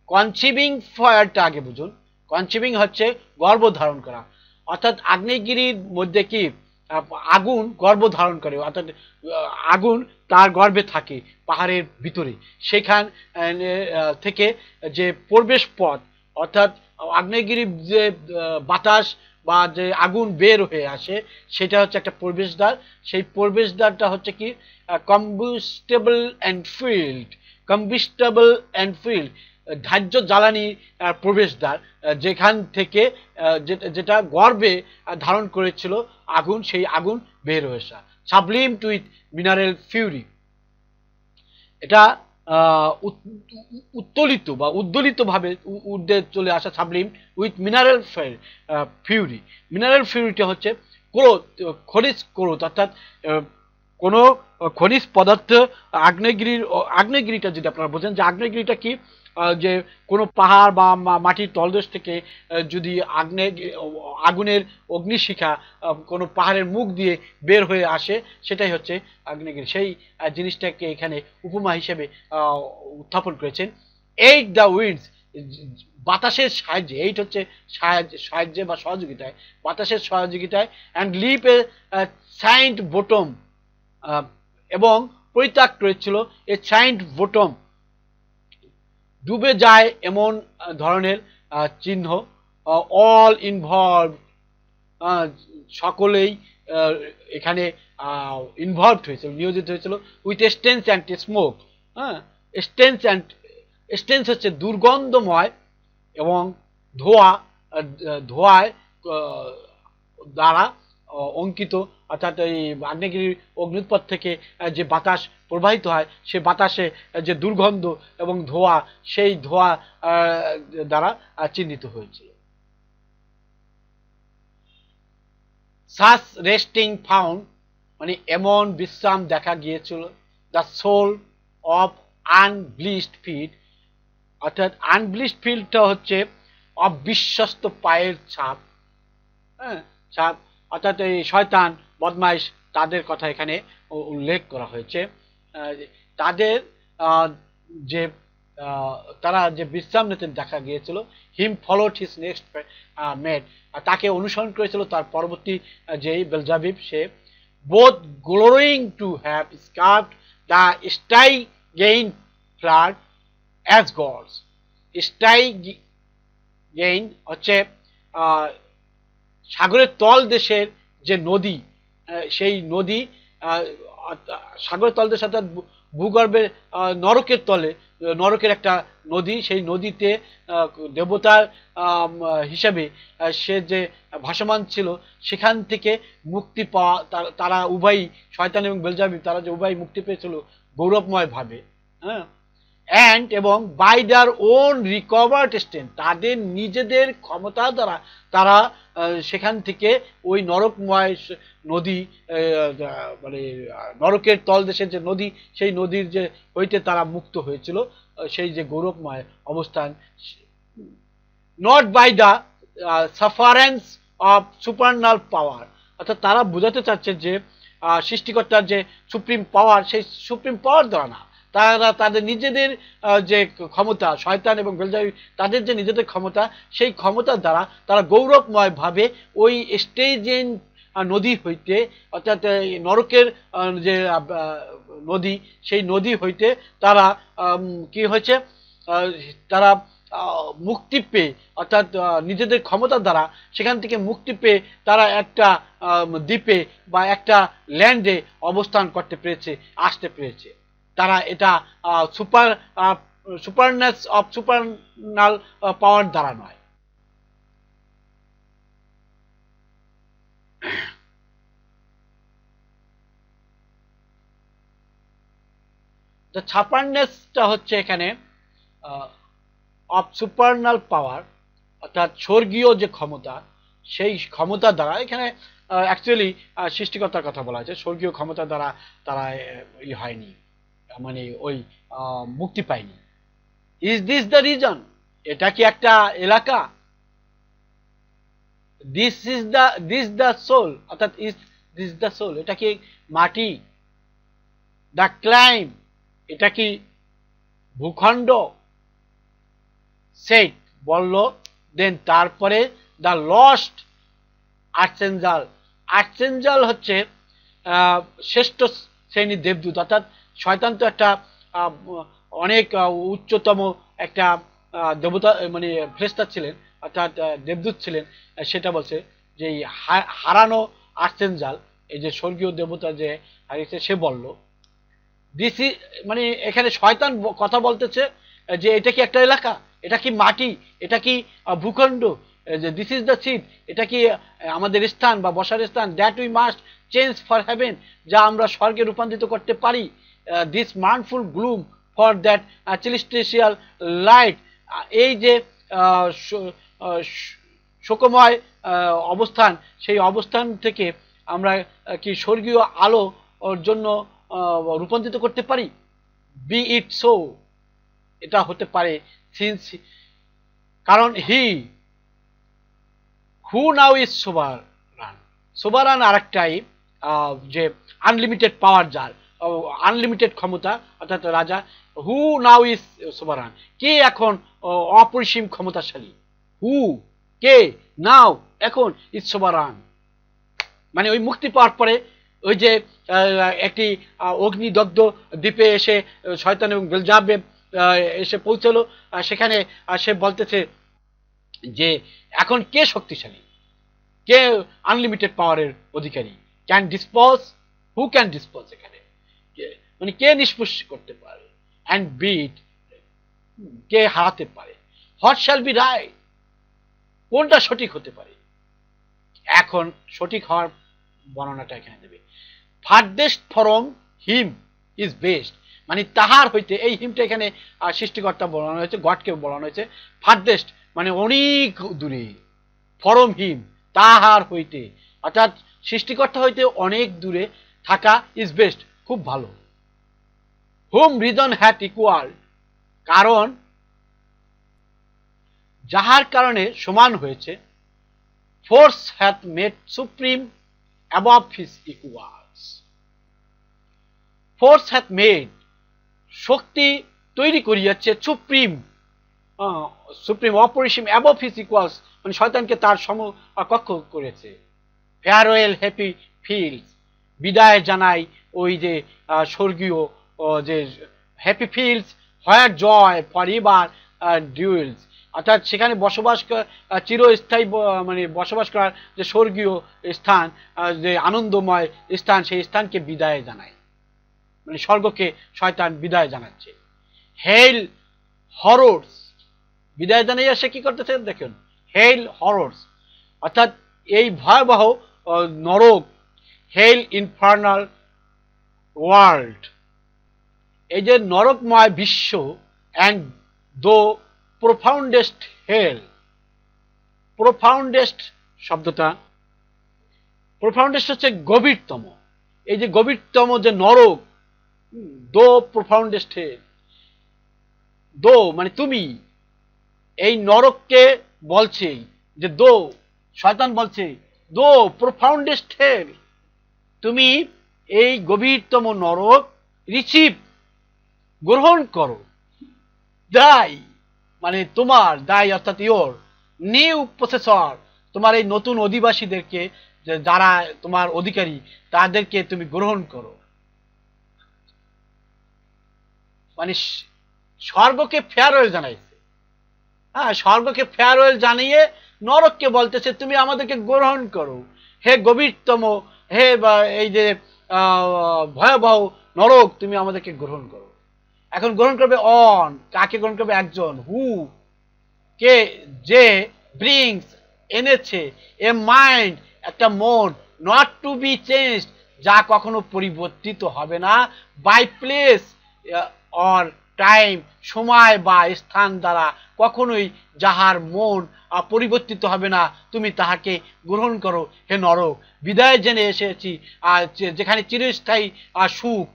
Conceiving ফায়ারটা আগে বুঝুন। কনসিভিং হচ্ছে গর্ভ ধারণ করা, অর্থাৎ আগ্নেয়গিরির মধ্যে কি আগুন গর্ভ ধারণ করে, অর্থাৎ আগুন তার গর্ভে থাকে পাহাড়ের ভিতরে, সেখান থেকে যে প্রবেশ পথ, অর্থাৎ আগ্নেয়গিরির যে বাতাস বা যে আগুন বের হয়ে আসে, সেটা হচ্ছে একটা প্রবেশদ্বার। সেই প্রবেশদ্বারটা হচ্ছে কি কম্বুস্টেবল অ্যান্ড ফিল্ড, কম্বিস্টেবল অ্যান্ড ফিল্ড, ধার্য জ্বালানি প্রবেশদ্বার, যেখান থেকে যেটা গর্ভে ধারণ করেছিল আগুন, সেই আগুন বের হয়ে আসা। সাবলিমড উইথ মিনারেল ফিউরি, এটা উত্তোলিত বা উদ্দোলিত ভাবে ঊর্ধ্বে চলে আসা। সাবলিম উইথ মিনারেল ফিউরি, মিনারেল ফিউরিটা হচ্ছে ক্রোধ, খনিজ ক্রোধ, অর্থাৎ কোনো খনিজ পদার্থ, আগ্নেয়গিরিটা যদি আপনারা বোঝেন যে আগ্নেয়গিরিটা কি, যে কোনো পাহাড় বা মাটির তলদেশ থেকে যদি আগুনের অগ্নিশিখা কোনো পাহাড়ের মুখ দিয়ে বের হয়ে আসে, সেটাই হচ্ছে আগ্নেয়গিরি। সেই জিনিসটাকে এখানে উপমা হিসেবে উত্থাপন করেছেন। এইট দ্য উইন্ডস, বাতাসের সাহায্যে, এইট হচ্ছে সাহায্যে বা সহযোগিতায়, বাতাসের সহযোগিতায়। And leave a singed bottom, এবং পরিত্যক্ত রয়েছিল এ সাইন্ড বটম, ডুবে যায় এমন ধরনের চিহ্ন। অল ইনভলভ, সকলেই এখানে ইনভলভড হয়েছিল, নিয়োজিত হয়েছিল। উইথ স্টেন্স অ্যান্ড স্মোক, হ্যাঁ, স্টেন্স অ্যান্ড, স্টেন্স হচ্ছে দুর্গন্ধময়, এবং ধোঁয়া, ধোঁয়ায় দ্বারা অঙ্কিত, অর্থাৎ এই আগ্নেয়গিরির অগ্নুৎপাত থেকে যে বাতাস প্রবাহিত হয়, সে বাতাসে যে দুর্গন্ধ এবং ধোঁয়া, সেই ধোঁয়া দ্বারা চিহ্নিত হয়েছিল। সাস রেস্টিং ফাউন্ড, মানে এমন বিশ্রাম দেখা গিয়েছিল। দ্য সোল অফ আনব্লিস্ট ফিট, অর্থাৎ আনব্লিস্ট ফিল্ডটা হচ্ছে অবিশ্বস্ত পায়ের ছাপ, হ্যাঁ, ছাপ, অর্থাৎ এই শয়তান বদমাইশ তাদের কথা এখানে উল্লেখ করা হয়েছে। তাদের যে তারা যে বিশ্রাম নিতে দেখা গিয়েছিল। Him followed his next mate, তাকে অনুসরণ করেছিল তার পরবর্তী যেই বেলজাবিব, সে both glorying to have scaped the Stygian flood as gods. Stygian হচ্ছে সাগরের তল দেশের যে নদী, সেই নদী সাগরের তলদেশ অর্থাৎ ভূগর্ভের নরকের তলে, নরকের একটা নদী, সেই নদীতে দেবতার হিসাবে সে যে ভাসমান ছিল, সেখান থেকে মুক্তি পাওয়া, তারা উভয়ই, শয়তান এবং বেলজাবিল, তারা যে উভয়ই মুক্তি পেয়েছিল গৌরবময় ভাবে, হ্যাঁ। অ্যান্ড এবং by their own recovered strength, তাদের নিজেদের ক্ষমতা দ্বারা তারা সেখান থেকে ওই নরকময় নদী, মানে নরকের তলদেশের যে নদী, সেই নদীর যে হইতে তারা মুক্ত হয়েছিল, সেই যে গৌরবময় অবস্থান, নট বাই দ্য সাফারেন্স অফ সুপারনাল পাওয়ার। অর্থাৎ তারা বোঝাতে চাচ্ছে যে সৃষ্টিকর্তার যে সুপ্রিম পাওয়ার, সেই সুপ্রিম পাওয়ার দ্বারা না, তারা তাদের নিজেদের যে ক্ষমতা, শয়তান এবং বেলজাবিল তাদের যে নিজেদের ক্ষমতা, সেই ক্ষমতার দ্বারা তারা গৌরবময়ভাবে ওই স্টেজেন নদী হইতে, অর্থাৎ নরকের যে নদী, সেই নদী হইতে তারা কি হয়েছে, তারা মুক্তি পেয়ে, অর্থাৎ নিজেদের ক্ষমতার দ্বারা সেখান থেকে মুক্তি পেয়ে তারা একটা দ্বীপে বা একটা ল্যান্ডে অবস্থান করতে পেরেছে, আসতে পেরেছে। তারা এটা সুপারনেস অফ সুপারনাল পাওয়ার দ্বারা নয়। ছাপারনেসটা হচ্ছে এখানে অফ সুপারনাল পাওয়ার, অর্থাৎ স্বর্গীয় যে ক্ষমতা, সেই ক্ষমতা দ্বারা এখানে অ্যাকচুয়ালি সৃষ্টিকর্তার কথা বলা হয়েছে। স্বর্গীয় ক্ষমতা দ্বারা তারা হয়নি, মানে ওই মুক্তি পায়নি। Is this the reason? এটা কি একটা এলাকা? দিস দ্য সোল, অর্থাৎ ইজ দিস দ্য সোল, এটা কি মাটি? দ্য ক্লাইম, এটা কি ভূখণ্ড? সেট, বলল। দেন তারপরে দ্য লস্ট আর্চেঞ্জেল। আর্চেঞ্জেল হচ্ছে শ্রেষ্ঠ শ্রেণীর দেবদূত, অর্থাৎ শয়তান তো একটা অনেক উচ্চতম একটা দেবতা, মানে ফেরেশতা ছিলেন, অর্থাৎ দেবদূত ছিলেন। সেটা বলছে যে হারানো আর্চেঞ্জেল, এই যে স্বর্গীয় দেবতা যে হারিয়েছে, সে বলল দিস ইজ, মানে এখানে শয়তান কথা বলতেছে যে এটা কি একটা এলাকা, এটা কি মাটি, এটা কি ভূখণ্ড, দিস ইজ দ্য সিট, এটা কি আমাদের স্থান বা বসার স্থান, that we must change for heaven, যা আমরা স্বর্গে রূপান্তরিত করতে পারি, this mournful gloom for that celestial light, এই যে শোকময় অবস্থান, সেই অবস্থান থেকে আমরা কি স্বর্গীয় আলো ওর জন্য রূপান্তরিত করতে পারি। বি ইট সো, এটা হতে পারে, সিন্স, কারণ হি হু নাও ইজ সোবারান। সোবারান আর একটাই যে আনলিমিটেড পাওয়ার, যার আনলিমিটেড ক্ষমতা, অর্থাৎ রাজা। হু নাও ইজ সোবারান, কে এখন অপরিসীম ক্ষমতাশালী। হু, কে, নাও, এখন, ইজ সোবারান, মানে ওই মুক্তি পাওয়ার পরে ওই যে একটি অগ্নিদগ্ধ দ্বীপে এসে শয়তান এবং বেলজাবিল এসে পৌঁছলো, সেখানে সে বলতেছে যে এখন কে শক্তিশালী, কে আনলিমিটেড পাওয়ারের অধিকারী, can dispose, who can dispose, এখানে মানে কে নিষ্পোষ করতে পারে, অ্যান্ড বিট, কে হারাতে পারে, হোয়াট শ্যাল বি রাইট, কোনটা সঠিক হতে পারে। এখন সঠিক হওয়ার বর্ণনাটা এখানে দেবে। Farthest from him is best, মানে তাহার হইতে, এই হিমটা এখানে সৃষ্টিকর্তা বলানো হয়েছে, গডকে বলানো হয়েছে। ফার্দেস্ট মানে অনেক দূরে, ফরম হিম তাহার হইতে, অর্থাৎ সৃষ্টিকর্তা হইতে অনেক দূরে থাকা, ইজ বেস্ট খুব ভালো। হুম রিজন হ্যাট ইকুয়াল, কারণ যাহার কারণে সমান হয়েছে। Force hath made supreme above his equals, force hath made, শক্তি তৈরি করিয়াছে, সুপ্রিম, সুপ্রিম অপরিসীম, অ্যাবভ হিজ ইকুয়ালস মানে শয়তানকে তার সমকক্ষ করেছে। ফেয়ারওয়েল হ্যাপি ফিল্ডস, বিদায় জানাই ওই যে স্বর্গীয় যে happy fields, where joy for ever dwells, অর্থাৎ সেখানে বসবাস, চিরস্থায়ী মানে বসবাস করার যে স্বর্গীয় স্থান, যে আনন্দময় স্থান, সেই স্থানকে বিদায় জানায়। মানে স্বর্গকে শয়তান বিদায় জানাচ্ছে। হেল হররস, বিদায় জানিয়ে সে কি করতেছে দেখুন, হেল হররস অর্থাৎ এই ভয়াবহ নরক, হেল ইনফার্নাল ওয়ার্ল্ড, এই যে নরকময় বিশ্ব, অ্যান্ড দো প্রোফাউন্ডেস্ট হেল, প্রোফাউন্ডেস্ট শব্দটা, প্রোফাউন্ডেস্ট হচ্ছে গভীরতম, এই যে গভীরতম যে নরক, দো প্রোফাউন্ডেস্ট হেল, দো মানে তুমি, এই নরককে বলছে যে দো, শয়তান বলছে দো প্রোফাউন্ডেস্ট হেল, তুমি এই গভীরতম নরক রিসিভ, গ্রহণ করো, দায় মানে তোমার, দায় অর্থাৎ ইয়োর নিউ প্রসেসর, তোমার এই নতুন অধিবাসীদেরকে, যারা তোমার অধিকারী, তাদেরকে তুমি গ্রহণ করো। মানে স্বর্গকে ফেয়ারওয়েল জানাইছে, হ্যাঁ, স্বর্গকে ফেয়ারওয়েল জানিয়ে নরককে বলতেছে তুমি আমাদেরকে গ্রহণ করো, হে গভীরতম, হে এই যে ভয়াবহ নরক, তুমি আমাদেরকে গ্রহণ করো। এখন গ্রহণ করবে অন, কাকে গ্রহণ করবে? একজন, হু, কে, যে, ব্রিংস এনেছে, এ মাইন্ড একটা মন, নট টু বি চেঞ্জ, যা কখনো পরিবর্তিত হবে না, বাই প্লেস অর টাইম, সময় বা স্থান দ্বারা কখনোই যাহার মন পরিবর্তিত হবে না, তুমি তাহাকে গ্রহণ করো হে নরক। বিদায় জেনে এসেছি যেখানে চিরস্থায়ী সুখ,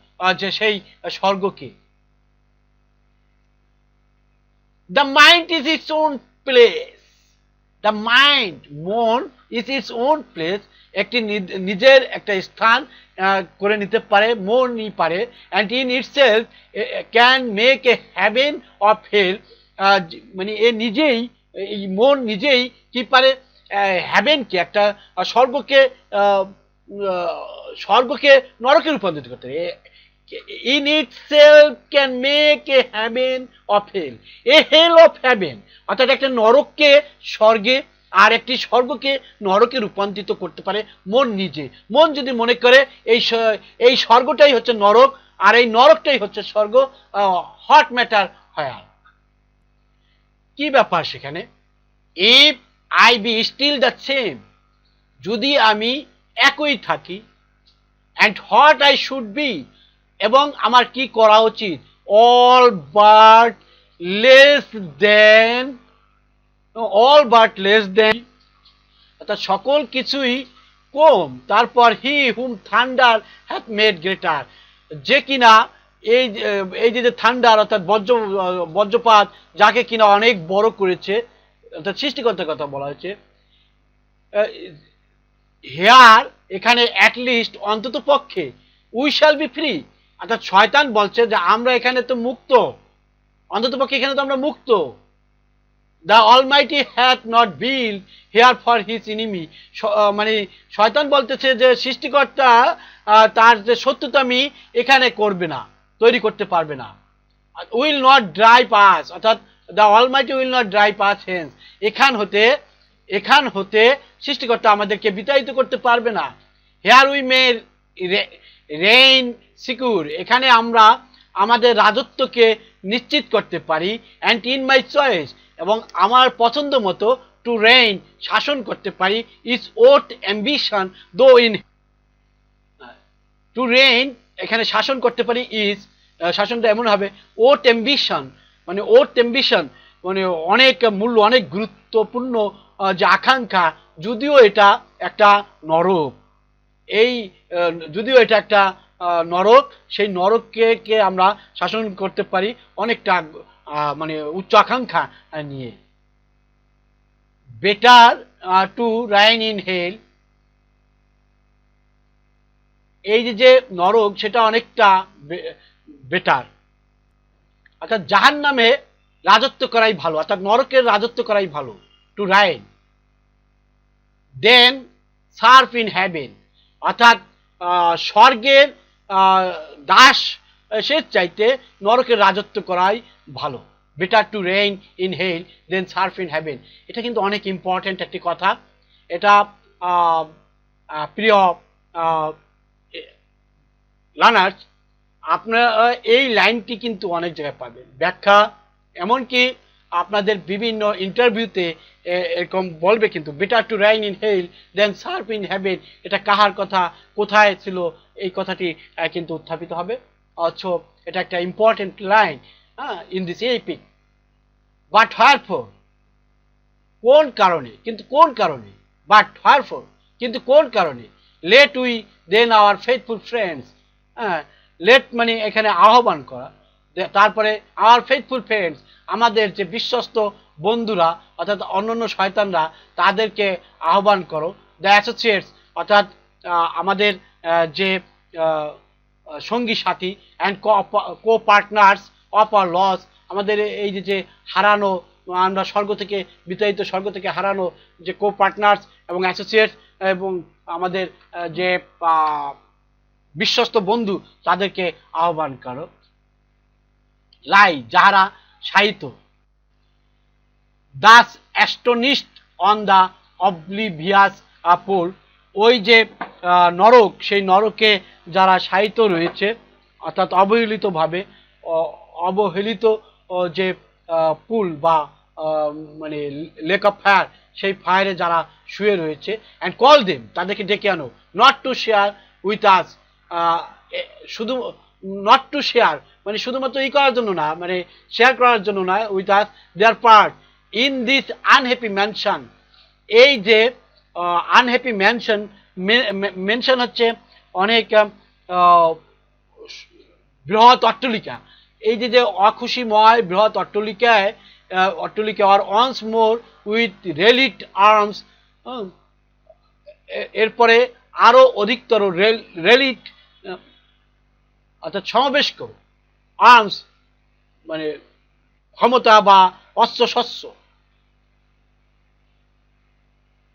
যে সেই স্বর্গকে। The mind is its own place. The mind, মন, is its own place, একটি নিজের একটা স্থান করে নিতে পারে, মনই পারে, and in itself can make a heaven of hell, মানে এ নিজেই, এই মন নিজেই কি পারে, হেভেনকে, একটা স্বর্গকে, স্বর্গকে নরকে রূপান্তরিত করতে পারে। In itself can make a heaven of hell, a hell of heaven, অর্থাৎ একটা নরককে স্বর্গে আর একটি স্বর্গকে নরকে রূপান্তরিত করতে পারে মন নিজে। মন যদি মনে করে এই স্বর্গটাই হচ্ছে নরক আর এই নরকটাই হচ্ছে স্বর্গ, হট ম্যাটার হয়। কি ব্যাপার সেখানে? If I be still the same, যদি আমি একই থাকি, and what I should be, এবং আমার কি করা উচিত, all but less than, all but less than অর্থাৎ সকল কিছুই কম, তারপর he whom thunder hath made greater, যে কিনা এই যে থান্ডার অর্থাৎ বজ্রপাত, যাকে কিনা অনেক বড় করেছে, অর্থাৎ সৃষ্টিকর্তার কথা বলা হয়েছে। হেয়ার, এখানে অ্যাটলিস্ট অন্তত পক্ষে, উই শ্যাল বি ফ্রি, অর্থাৎ শয়তান বলছে যে আমরা এখানে তো মুক্ত, অন্তত পক্ষে এখানে তো আমরা মুক্ত। The almighty hath not build here for his enemy, মানে শয়তান বলতেছে যে সৃষ্টিকর্তা তার যে সত্যতামি এখানে করবে না, তৈরি করতে পারবে না। উইল নট ড্রাইভ আস, অর্থাৎ the almighty will not drive us hence, এখান হতে সৃষ্টিকর্তা আমাদেরকে বিতাড়িত করতে পারবে না। Here we may reign secure, এখানে আমরা আমাদের রাজত্বকে নিশ্চিত করতে পারি, অ্যান্ড ইন মাই চয়েস, এবং আমার পছন্দ মতো, টু রেইন, শাসন করতে পারি, ইজ ওট অ্যাম্বিশন দো ইন, টু রেইন এখানে শাসন করতে পারি, ইজ শাসনটা এমন হবে, ওট অ্যাম্বিশন মানে ওট অ্যাম্বিশন মানে অনেক মূল্য, অনেক গুরুত্বপূর্ণ যে আকাঙ্ক্ষা, যদিও এটা একটা নরক, এই যদিও এটা একটা নরক, সেই নরককে আমরা শাসন করতে পারি অনেকটা মানে উচ্চ আকাঙ্ক্ষা নিয়ে। Better to reign in hell, এই যে নরক সেটা অনেকটা বেটার, অর্থাৎ জাহান্নামে রাজত্ব করাই ভালো, অর্থাৎ নরকের রাজত্ব করাই ভালো, to reign, than serve in heaven, অর্থাৎ স্বর্গের দাস সে চাইতে নরকের রাজত্ব করাই ভালো। Better to reign in hell than serve in heaven, এটা কিন্তু অনেক ইম্পর্টেন্ট একটি কথা। এটা প্রিয় লার্নার্স, আপনারা এই লাইনটি কিন্তু অনেক জায়গায় পাবেন, ব্যাখ্যা এমনকি আপনাদের বিভিন্ন ইন্টারভিউতে এরকম বলবে কিন্তু, better to reign in hell than serve in heaven. এটা কাহার কথা, কোথায় ছিল এই কথাটি কিন্তু উত্থাপিত হবে। অথচ এটা একটা important line in this epic. But wherefore, কোন কারণে, কিন্তু কোন কারণে, বাট হোয়ারফর কিন্তু কোন কারণে, let we then our faithful friends, let মানে এখানে আহ্বান করা, তারপরে আওয়ার ফেথফুল ফ্রেন্ডস আমাদের যে বিশ্বস্ত বন্ধুরা অর্থাৎ অন্যান্য শয়তানরা তাদেরকে আহ্বান করো, দ্য অ্যাসোসিয়েটস অর্থাৎ আমাদের যে সঙ্গী সাথী, and co partners of our loss, আমাদের এই যে হারানো, আমরা স্বর্গ থেকে বিতাড়িত, স্বর্গ থেকে হারানো যে কো পার্টনার্স এবং অ্যাসোসিয়েটস এবং আমাদের যে বিশ্বস্ত বন্ধু তাদেরকে আহ্বান করো। লাই যাহারা সাহিত্য, thus astonished on the oblivious pool, ওই যে নরক, সেই নরকে যারা সাহিত্য রয়েছে অর্থাৎ অবহেলিতভাবে, অবহেলিত যে পুল বা মানে লেক অফ ফায়ার, সেই ফায়ারে যারা শুয়ে রয়েছে, অ্যান্ড কল দেম তাদেরকে ডেকে আনো, not to share with us, শুধু নট টু শেয়ার মানে শুধুমাত্র ই করার জন্য না, মানে শেয়ার করার জন্য না, with us there part in this unhappy mansion. এই যে আনহ্যাপি ম্যানশন, মেনশন হচ্ছে অনেক বৃহৎ অট্টলিকা, এই যে অখুশিময় বৃহৎ অট্টলিকায়, অট্টলিকা আর অনস মোর উইথ রেলিট আর্মস, এরপরে আরো অধিকতর রেলিট অর্থাৎ সমাবেশ করো, আর্মস মানে ক্ষমতা বা অস্ত্র শস্ত্র,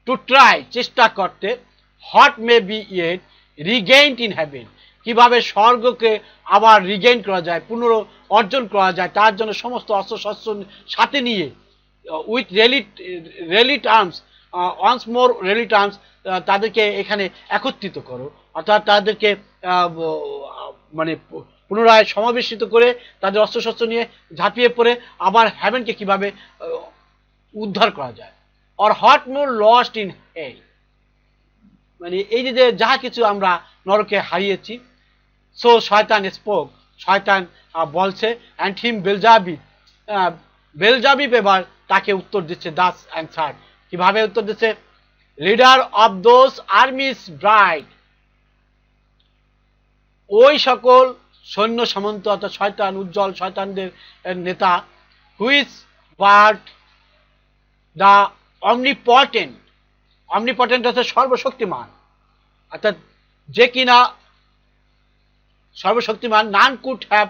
টু ট্রাই চেষ্টা করতে, what may be yet regained in heaven, কিভাবে স্বর্গকে আবার রিগেইন করা যায়, পুনর অর্জন করা যায়, তার জন্য সমস্ত অস্ত্র শস্ত্র সাথে নিয়ে, with rallied arms, once more rallied arms, তাদেরকে এখানে একত্রিত করো, অর্থাৎ তাদেরকে মানে পুনরায় সমাবেশিত করে তাদের অস্ত্রশস্ত্র নিয়ে ঝাঁপিয়ে পড়ে আবার হ্যাভেনকে কিভাবে উদ্ধার করা যায়। Or what more lost in hell, মানে এই যে যাহা কিছু আমরা নরকে হারিয়েছি। সো শয়তান স্পোক, শয়তান বলছে, অ্যান্ড হিম বেলজাবিব, বেলজাবিব এবার তাকে উত্তর দিচ্ছে, দাস অ্যান্সার, কিভাবে উত্তর দিচ্ছে, leader of those armies bright, ওই সকল সৈন্য সামন্ত অর্থাৎ শয়তান, উজ্জ্বল শয়তানদের নেতা, which but the omnipotent, omnipotent অর্থাৎ সর্বশক্তিমান, অর্থাৎ যে কিনা সর্বশক্তিমান, নান কুড হ্যাভ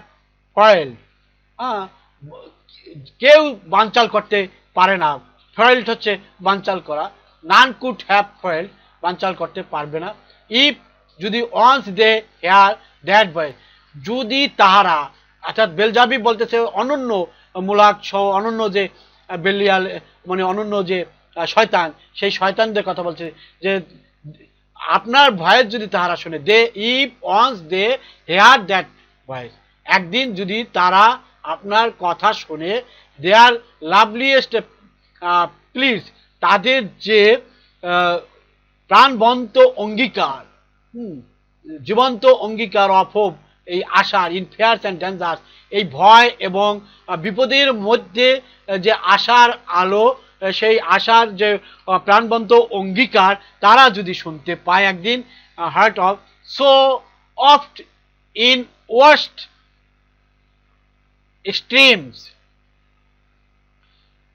ফয়েল, কেউ বানচাল করতে পারে না, ফয়েল্ড হচ্ছে বানচাল করা, নান কুড হ্যাভ ফয়েল বানচাল করতে পারবে না, ইফ যদি once they hear that voice, যদি তাহারা, অর্থাৎ বেলজাবি বলতেছে অনন্য মূলাক সহ অনন্য যে বেলিয়াল মানে অনন্য যে শয়তান, সেই শয়তানদের কথা বলছে যে আপনার ভয়েস যদি তাহারা শুনে, they if once they hear that voice, একদিন যদি তারা আপনার কথা শুনে, দেয়ার লাভলিয়েস্ট প্লিজ, তাদের যে প্রাণবন্ত অঙ্গীকার, জীবন্ত অঙ্গীকার অফ হোপ, এই আশার, ইন ফেয়ার্স অ্যান্ড ডেঞ্জার্স, এই ভয় এবং বিপদের মধ্যে যে আশার আলো, সেই আশার যে প্রাণবন্ত অঙ্গীকার তারা যদি শুনতে পায় একদিন, heart of so oft in worst extremes,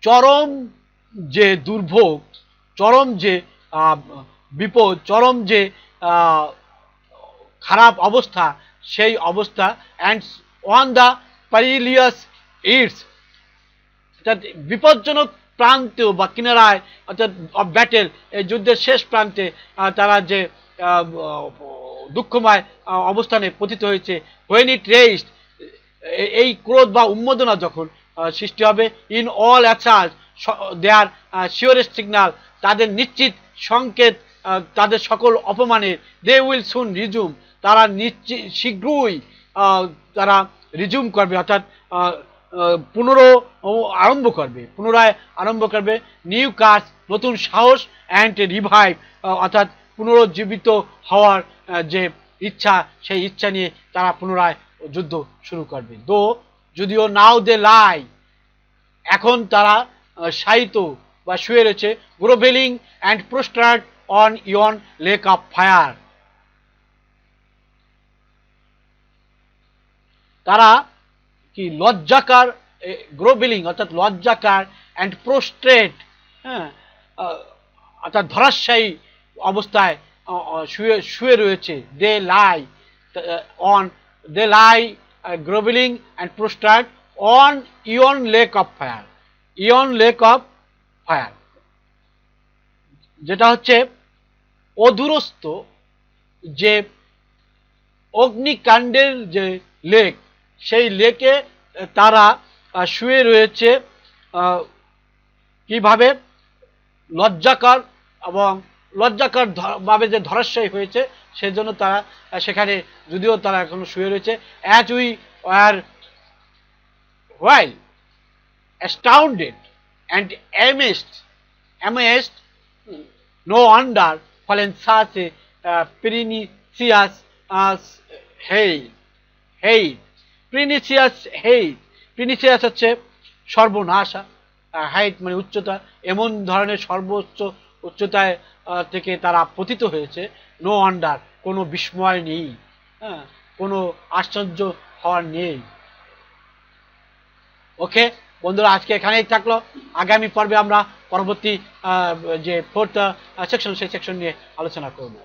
চরম যে দুর্ভোগ, চরম যে বিপদ, চরম যে খারাপ অবস্থা, সেই অবস্থা, অ্যান্ড অন দ্য পেরিলিয়াস ইটস, অর্থাৎ বিপজ্জনক প্রান্ত বা কিনারায়, অর্থাৎ অফ ব্যাটেল, এই যুদ্ধের শেষ প্রান্তে তারা যে দুঃখময় অবস্থানে পতিত হয়েছে, হোয়েন ইট রেইজড, এই ক্রোধ বা উন্মাদনা যখন সৃষ্টি হবে, in all assault their surest signal, তাদের নিশ্চিত সংকেত, তাদের সকল অপমানের, দে উইল সুন রিজুম, তারা নিশ্চিত শীঘ্রই তারা রিজিউম করবে, অর্থাৎ পুনরায় আরম্ভ করবে। নিউ কাজ, নতুন সাহস, অ্যান্ড রিভাইভ, অর্থাৎ পুনরুজ্জীবিত হওয়ার যে ইচ্ছা, সেই ইচ্ছা নিয়ে তারা পুনরায় যুদ্ধ শুরু করবে। যদিও নাও দে লাই, এখন তারা শায়িত বা শুয়ে রয়েছে, grovelling and prostrate on yon lake of fire. তারা কি লজ্জাকার, গ্রোভেলিং অর্থাৎ লজ্জাকার, অ্যান্ড প্রোস্ট্রেট, হ্যাঁ, অর্থাৎ ধরাশায়ী অবস্থায় শুয়ে রয়েছে। They lie grovelling and prostrate on yon lake of fire. Yon lake of fire যেটা হচ্ছে অদূরস্থ যে অগ্নিকাণ্ডের যে লেক, সেই লেকে তারা শুয়ে রয়েছে। কিভাবে? লজ্জাকর, এবং লজ্জাকর ভাবে যে ধরাশায়ী হয়েছে, সেজন্য তারা সেখানে, যদিও তারা এখনো শুয়ে রয়েছে। As we are while astounded and amazed, no wonder fallen such a pernicious hate. Pernicious হচ্ছে সর্বনাশা, হাইট মানে উচ্চতা, এমন ধরনের সর্বোচ্চ উচ্চতায় থেকে তারা পতিত হয়েছে। নো ওয়ান্ডার, কোনো বিস্ময় নেই, হ্যাঁ, কোনো আশ্চর্য হওয়ার নেই। ওকে বন্ধুরা, আজকে এখানেই থাকলো। আগামী পর্বে আমরা পরবর্তী যে 4th সেকশন, সেই সেকশন নিয়ে আলোচনা করব।